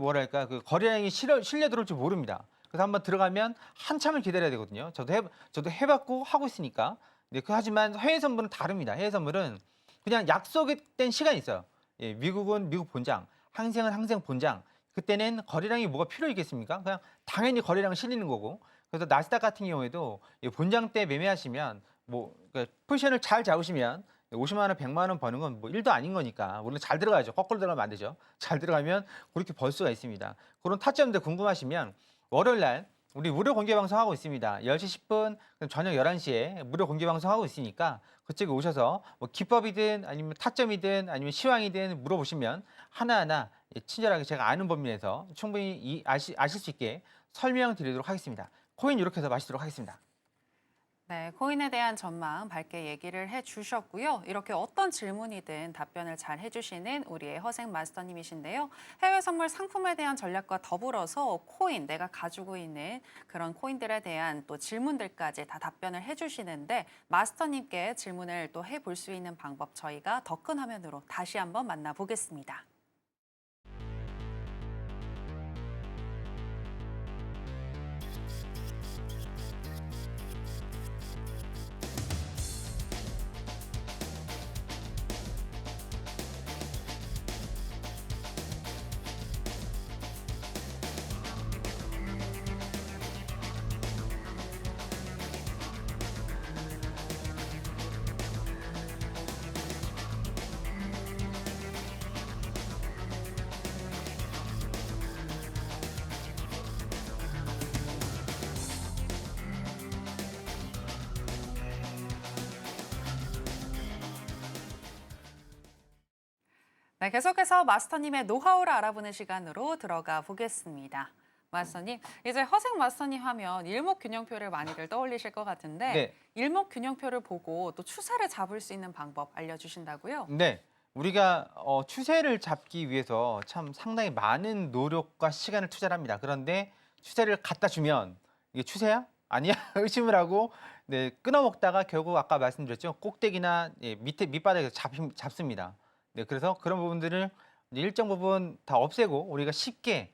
거래량이 실려 들어올지 모릅니다. 그래서 한번 들어가면 한참을 기다려야 되거든요. 저도 해봤고 하고 있으니까. 네, 하지만 해외 선물은 다릅니다. 해외 선물은 그냥 약속된 시간이 있어요. 미국은 미국 본장, 항생은 항생 본장. 그때는 거래량이 뭐가 필요했겠습니까? 그냥 당연히 거래량 실리는 거고. 그래서 나스닥 같은 경우에도 본장 때 매매하시면 포지션을 잘 잡으시면 50만 원, 100만 원 버는 건 뭐 1도 아닌 거니까. 물론 잘 들어가야죠. 거꾸로 들어가면 안 되죠. 잘 들어가면 그렇게 벌 수가 있습니다. 그런 타점들 궁금하시면 월요일 날 우리 무료 공개 방송 하고 있습니다. 10시 10분, 저녁 11시에 무료 공개 방송 하고 있으니까 그쪽에 오셔서 뭐 기법이든 아니면 타점이든 아니면 시황이든 물어보시면 하나하나 친절하게 제가 아는 범위 내에서 충분히 아실 수 있게 설명드리도록 하겠습니다. 코인 이렇게 해서 마치도록 하겠습니다. 네, 코인에 대한 전망 밝게 얘기를 해주셨고요. 이렇게 어떤 질문이든 답변을 잘 해주시는 우리의 허생 마스터님이신데요. 해외 선물 상품에 대한 전략과 더불어서 코인, 내가 가지고 있는 그런 코인들에 대한 또 질문들까지 다 답변을 해주시는데 마스터님께 질문을 또 해볼 수 있는 방법 저희가 더 큰 화면으로 다시 한번 만나보겠습니다. 네, 계속해서 마스터님의 노하우를 알아보는 시간으로 들어가 보겠습니다. 마스터님, 이제 허생 마스터님 하면 일목균형표를 많이들 떠올리실 것 같은데 네. 일목균형표를 보고 또 추세를 잡을 수 있는 방법 알려주신다고요? 네. 우리가 추세를 잡기 위해서 참 상당히 많은 노력과 시간을 투자를 합니다. 그런데 추세를 갖다 주면 이게 추세야? 아니야? 의심을 하고 네, 끊어먹다가 결국 아까 말씀드렸죠. 꼭대기나 밑바닥에서 잡습니다. 네, 그래서 그런 부분들을 이제 일정 부분 다 없애고 우리가 쉽게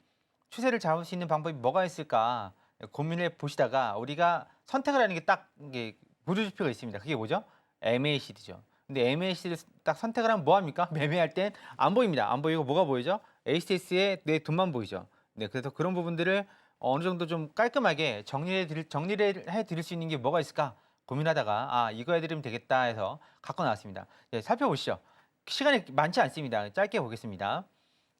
추세를 잡을 수 있는 방법이 뭐가 있을까 고민해 보시다가 우리가 선택을 하는 게 딱 무료지표가 있습니다. 그게 뭐죠? MACD죠. 근데 MACD를 딱 선택을 하면 뭐 합니까? 매매할 땐 안 보입니다. 안 보이고 뭐가 보이죠? HTS에 내 돈만 보이죠. 네, 그래서 그런 부분들을 어느 정도 좀 깔끔하게 정리를 해드릴 수 있는 게 뭐가 있을까 고민하다가 아 이거 해드리면 되겠다 해서 갖고 나왔습니다. 네, 살펴보시죠. 시간이 많지 않습니다. 짧게 보겠습니다.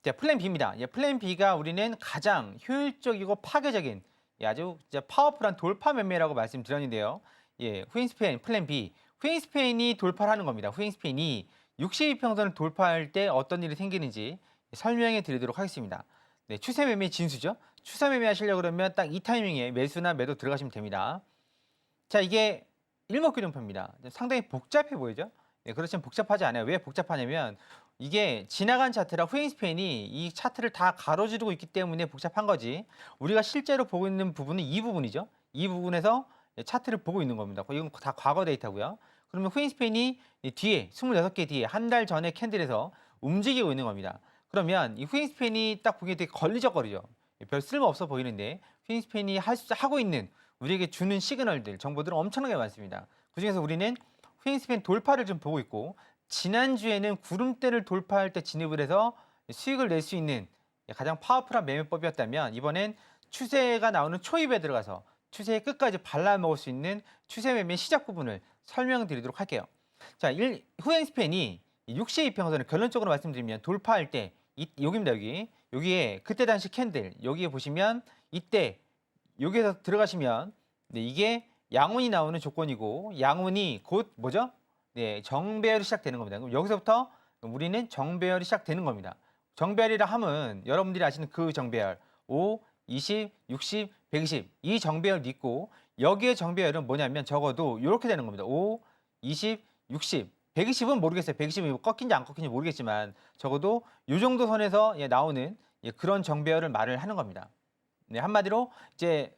자, 플랜 B입니다. 예, 플랜 B가 우리는 가장 효율적이고 파괴적인 아주 파워풀한 돌파 매매라고 말씀드렸는데요. 예, 후잉스팬 플랜 B. 후잉스팬이 돌파를 하는 겁니다. 후잉스팬이 62평선을 돌파할 때 어떤 일이 생기는지 설명해 드리도록 하겠습니다. 네, 추세 매매 진수죠. 추세 매매 하시려고 그러면 딱 이 타이밍에 매수나 매도 들어가시면 됩니다. 자, 이게 일목균형표입니다. 상당히 복잡해 보이죠? 네, 그렇지만 복잡하지 않아요. 왜 복잡하냐면 이게 지나간 차트라 후잉스팬이 이 차트를 다 가로지르고 있기 때문에 복잡한 거지. 우리가 실제로 보고 있는 부분은 이 부분이죠. 이 부분에서 차트를 보고 있는 겁니다. 이건 다 과거 데이터고요. 그러면 후잉스팬이 뒤에 26개 뒤에 한 달 전에 캔들에서 움직이고 있는 겁니다. 그러면 이 후잉스팬이 딱 보기에 되게 걸리적거리죠. 별 쓸모 없어 보이는데 후잉스팬이 하고 있는 우리에게 주는 시그널들, 정보들은 엄청나게 많습니다. 그중에서 우리는 후잉스팬 돌파를 좀 보고 있고 지난주에는 구름대를 돌파할 때 진입을 해서 수익을 낼 수 있는 가장 파워풀한 매매법이었다면 이번엔 추세가 나오는 초입에 들어가서 추세의 끝까지 발라먹을 수 있는 추세 매매 시작 부분을 설명드리도록 할게요. 자, 후잉스팬이 62평선을 결론적으로 말씀드리면 돌파할 때 여기입니다. 여기에 그때 당시 캔들 여기에 보시면 이때 여기에서 들어가시면 네, 이게 양운이 나오는 조건이고 양운이 곧 뭐죠? 네, 정배열이 시작되는 겁니다. 그럼 여기서부터 우리는 정배열이 시작되는 겁니다. 정배열이라 함은 여러분들이 아시는 그 정배열 5, 20, 60, 120 이 정배열 있고 여기에 정배열은 뭐냐면 적어도 이렇게 되는 겁니다. 5, 20, 60, 120은 모르겠어요. 120이 꺾인지 안 꺾인지 모르겠지만 적어도 이 정도 선에서 나오는 그런 정배열을 말을 하는 겁니다. 네, 한마디로 이제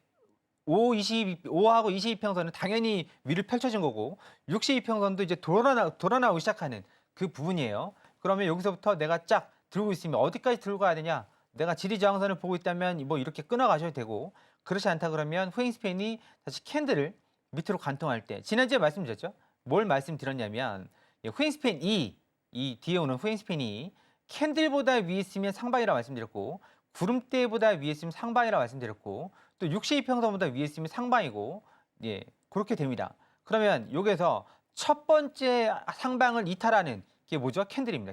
5하고 22평선은 당연히 위를 펼쳐진 거고 62평선도 이제 돌아나오기 시작하는 그 부분이에요. 그러면 여기서부터 내가 쫙 들고 있으면 어디까지 들고 가야 되냐? 내가 지리저항선을 보고 있다면 뭐 이렇게 끊어 가셔도 되고 그렇지 않다 그러면 후잉스팬이 다시 캔들을 밑으로 관통할 때 지난주에 말씀드렸죠? 뭘 말씀드렸냐면 후잉스팬 이 뒤에 오는 후잉스팬 이 캔들보다 위에 있으면 상방이라고 말씀드렸고 구름대보다 위에 있으면 상방이라고 말씀드렸고 또 62평선보다 위에 있으면 상방이고 그렇게 됩니다. 그러면 여기서 첫 번째 상방을 이탈하는 게 뭐죠? 캔들입니다.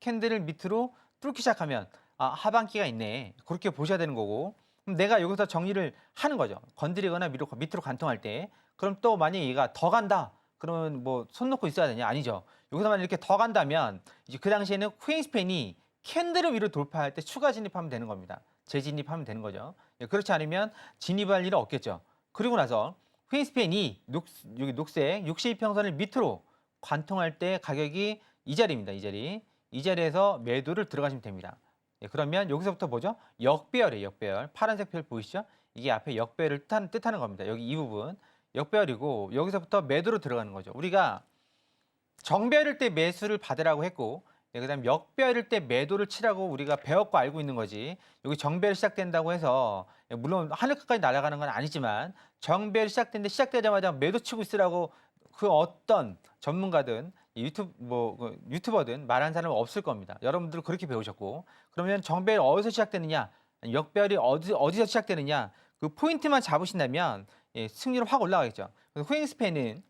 캔들을 밑으로 뚫기 시작하면 아, 하반기가 있네. 그렇게 보셔야 되는 거고 그럼 내가 여기서 정리를 하는 거죠. 건드리거나 밑으로 관통할 때 그럼 또 만약에 얘가 더 간다. 그러면 뭐 손 놓고 있어야 되냐? 아니죠. 여기서만 이렇게 더 간다면 이제 그 당시에는 후잉스팬이 캔들을 위로 돌파할 때 추가 진입하면 되는 겁니다. 재진입하면 되는 거죠. 예, 그렇지 않으면 진입할 일은 없겠죠. 그리고 나서 휘잉스팬이 여기 녹색 62평선을 밑으로 관통할 때 가격이 이 자리입니다. 이 자리. 이 자리에서 매도를 들어가시면 됩니다. 예, 그러면 여기서부터 뭐죠? 역배열이에요. 역배열. 파란색 별 보이시죠? 이게 앞에 역배열을 뜻하는 겁니다. 여기 이 부분. 역배열이고 여기서부터 매도로 들어가는 거죠. 우리가 정배열일 때 매수를 받으라고 했고 그다음 역배열일 때 매도를 치라고 우리가 배웠고 알고 있는 거지. 여기 정배열 시작된다고 해서 물론 하늘까지 날아가는 건 아니지만 정배열 시작된데 시작되자마자 매도 치고 있으라고 그 어떤 전문가든 유튜버든 말한 사람은 없을 겁니다. 여러분들 그렇게 배우셨고 그러면 정배열 어디서 시작되느냐, 역배열이 어디서 시작되느냐 그 포인트만 잡으신다면 예, 승률은 확 올라가겠죠. 그래서 후잉스팬은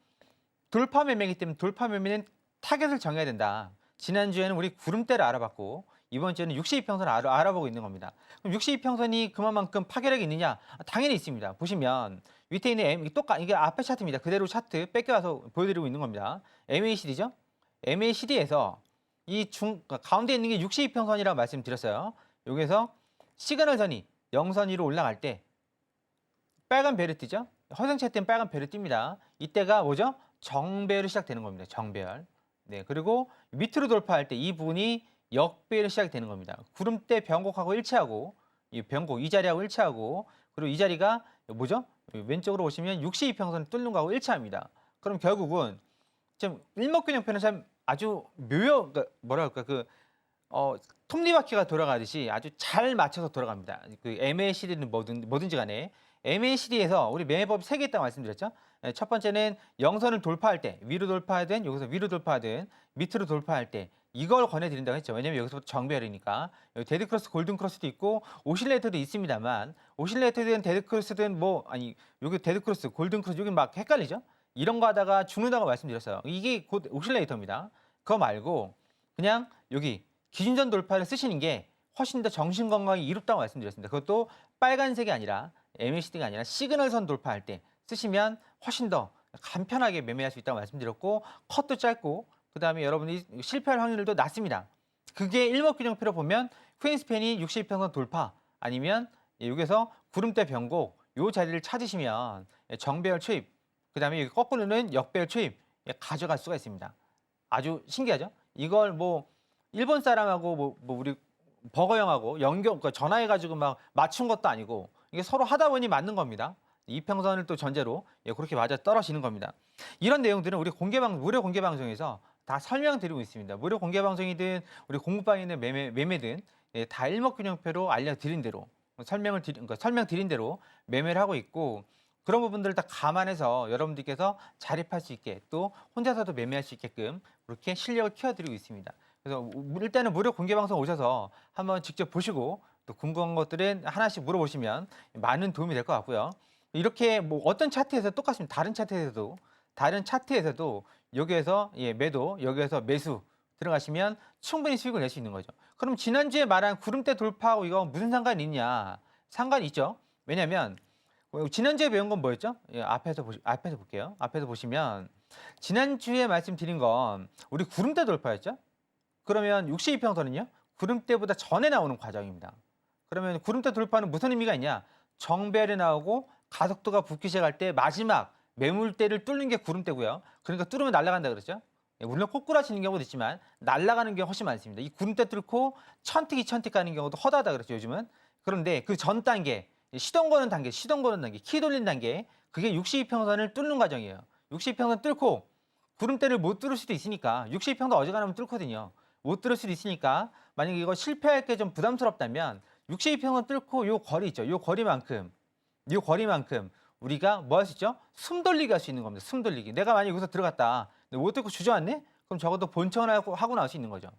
돌파 매매이기 때문에 돌파 매매는 타겟을 정해야 된다. 지난주에는 우리 구름대를 알아봤고 이번 주에는 62평선을 알아보고 있는 겁니다. 그럼 62평선이 그만큼 파괴력이 있느냐? 당연히 있습니다. 보시면 밑에 있는 이게 앞에 차트입니다. 그대로 차트 뺏겨와서 보여드리고 있는 겁니다. MACD죠? MACD에서 가운데 있는 게 62평선이라고 말씀드렸어요. 여기에서 시그널선이 0선 위로 올라갈 때 빨간 별이 뜨죠? 허생채 때는 빨간 별이 뜹니다. 이때가 뭐죠? 정배열이 시작되는 겁니다. 정배열. 네, 그리고 밑으로 돌파할 때 이 부분이 역배열이 시작되는 겁니다. 구름대 변곡하고 일치하고 이 자리하고 일치하고 그리고 이 자리가 뭐죠? 왼쪽으로 보시면 62평선을 뚫는 거하고 일치합니다. 그럼 결국은 좀 일목균형표는 참 아주 뭐랄까 톱니바퀴가 돌아가듯이 아주 잘 맞춰서 돌아갑니다. 그 MACD는 뭐든지 간에 MACD에서 우리 매매법 3개 있다고 말씀드렸죠. 첫 번째는 영선을 돌파할 때 위로 돌파하든 여기서 위로 돌파하든 밑으로 돌파할 때 이걸 권해드린다고 했죠. 왜냐면 여기서부터 정배열이니까 여기 데드크로스, 골든크로스도 있고 오실레이터도 있습니다만 오실레이터든 데드크로스든 여기 데드크로스, 골든크로스 여기 막 헷갈리죠. 이런 거 하다가 죽는다고 말씀드렸어요. 이게 곧 오실레이터입니다. 그거 말고 그냥 여기 기준선 돌파를 쓰시는 게 훨씬 더 정신 건강이 이롭다고 말씀드렸습니다. 그것도 빨간색이 아니라 MACD가 아니라 시그널선 돌파할 때 쓰시면 훨씬 더 간편하게 매매할 수 있다고 말씀드렸고 컷도 짧고 그다음에 여러분이 실패할 확률도 낮습니다. 그게 일목균형표로 보면 후잉스팬이 62평선 돌파 아니면 여기서 구름대 변곡 요 자리를 찾으시면 정배열 초입 그다음에 여기 거꾸로는 역배열 초입 가져갈 수가 있습니다. 아주 신기하죠? 이걸 뭐 일본 사람하고 우리 버거 형하고 전화해가지고 막 맞춘 것도 아니고 이게 서로 하다 보니 맞는 겁니다. 이평선을 또 전제로 그렇게 맞아 떨어지는 겁니다. 이런 내용들은 우리 무료 공개 방송에서 다 설명드리고 있습니다. 무료 공개 방송이든 우리 공부방에 있는 매매든 다 일목균형표로 알려드린 대로 설명드린 대로 매매를 하고 있고 그런 부분들을 다 감안해서 여러분들께서 자립할 수 있게 또 혼자서도 매매할 수 있게끔 그렇게 실력을 키워드리고 있습니다. 그래서 일단은 무료 공개 방송 오셔서 한번 직접 보시고 또 궁금한 것들은 하나씩 물어보시면 많은 도움이 될 것 같고요. 이렇게 뭐 어떤 차트에서 똑같습니다. 다른 차트에서도 여기에서 매도, 여기에서 매수 들어가시면 충분히 수익을 낼 수 있는 거죠. 그럼 지난주에 말한 구름대 돌파하고 이거 무슨 상관이 있냐? 상관이 있죠. 왜냐하면 지난주에 배운 건 뭐였죠? 앞에서 볼게요. 앞에서 보시면 지난주에 말씀드린 건 우리 구름대 돌파였죠? 그러면 62평선은요? 구름대보다 전에 나오는 과정입니다. 그러면 구름대 돌파는 무슨 의미가 있냐? 정배열이 나오고 가속도가 붙기 시작할 때 마지막 매물대를 뚫는 게 구름대고요. 그러니까 뚫으면 날아간다 그랬죠? 물론 꼬꾸라치는 경우도 있지만 날아가는 경우가 훨씬 많습니다. 이 구름대 뚫고 천틱 가는 경우도 허다하다 그랬죠, 요즘은. 그런데 그 전 단계, 시동 거는 단계, 키 돌린 단계, 그게 62평선을 뚫는 과정이에요. 62평선 뚫고 구름대를 못 뚫을 수도 있으니까 62평선 어지간하면 뚫거든요. 못 뚫을 수도 있으니까 만약에 이거 실패할 게 좀 부담스럽다면 62평선 뚫고 요 거리 있죠. 요 거리만큼 우리가 뭐 할 수 있죠? 숨 돌리기 할 수 있는 겁니다. 숨 돌리기. 내가 만약에 여기서 들어갔다. 근데 못 뚫고 주저앉네? 그럼 적어도 본천하고 나올 수 있는 거죠.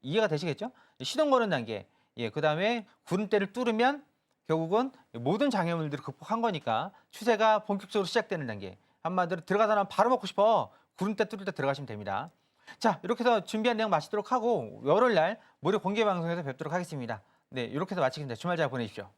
이해가 되시겠죠? 시동 거는 단계. 그다음에 구름대를 뚫으면 결국은 모든 장애물들을 극복한 거니까 추세가 본격적으로 시작되는 단계. 한마디로 들어가다 나면 바로 먹고 싶어. 구름대 뚫을 때 들어가시면 됩니다. 자, 이렇게 해서 준비한 내용 마치도록 하고 월요일 날 무료 공개 방송에서 뵙도록 하겠습니다. 네, 이렇게 해서 마치겠습니다. 주말 잘 보내십시오.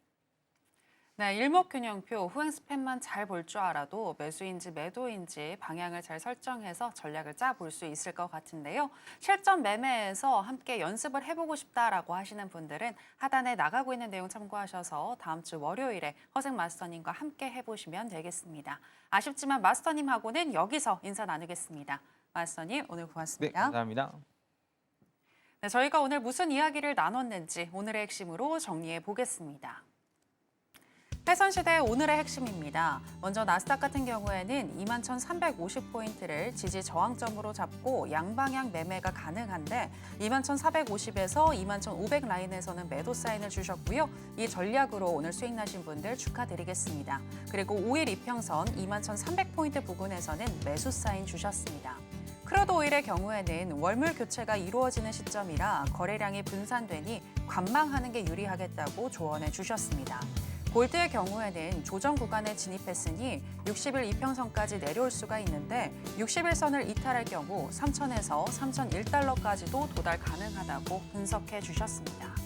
네, 일목균형표 후행 스팬만 잘 볼 줄 알아도 매수인지 매도인지 방향을 잘 설정해서 전략을 짜볼 수 있을 것 같은데요. 실전 매매에서 함께 연습을 해보고 싶다라고 하시는 분들은 하단에 나가고 있는 내용 참고하셔서 다음 주 월요일에 허생 마스터님과 함께 해보시면 되겠습니다. 아쉽지만 마스터님하고는 여기서 인사 나누겠습니다. 마스터님, 오늘 네, 고맙습니다. 감사합니다. 네, 저희가 오늘 무슨 이야기를 나눴는지 오늘의 핵심으로 정리해 보겠습니다. 해선시대 오늘의 핵심입니다. 먼저 나스닥 같은 경우에는 21,350포인트를 지지 저항점으로 잡고 양방향 매매가 가능한데 21,450에서 21,500 라인에서는 매도 사인을 주셨고요. 이 전략으로 오늘 수익 나신 분들 축하드리겠습니다. 그리고 5일 이평선 21,300포인트 부근에서는 매수 사인 주셨습니다. 크루드 오일의 경우에는 월물 교체가 이루어지는 시점이라 거래량이 분산되니 관망하는 게 유리하겠다고 조언해 주셨습니다. 골드의 경우에는 조정 구간에 진입했으니 60일 이평선까지 내려올 수가 있는데 60일선을 이탈할 경우 3,000에서 3,001달러까지도 도달 가능하다고 분석해 주셨습니다.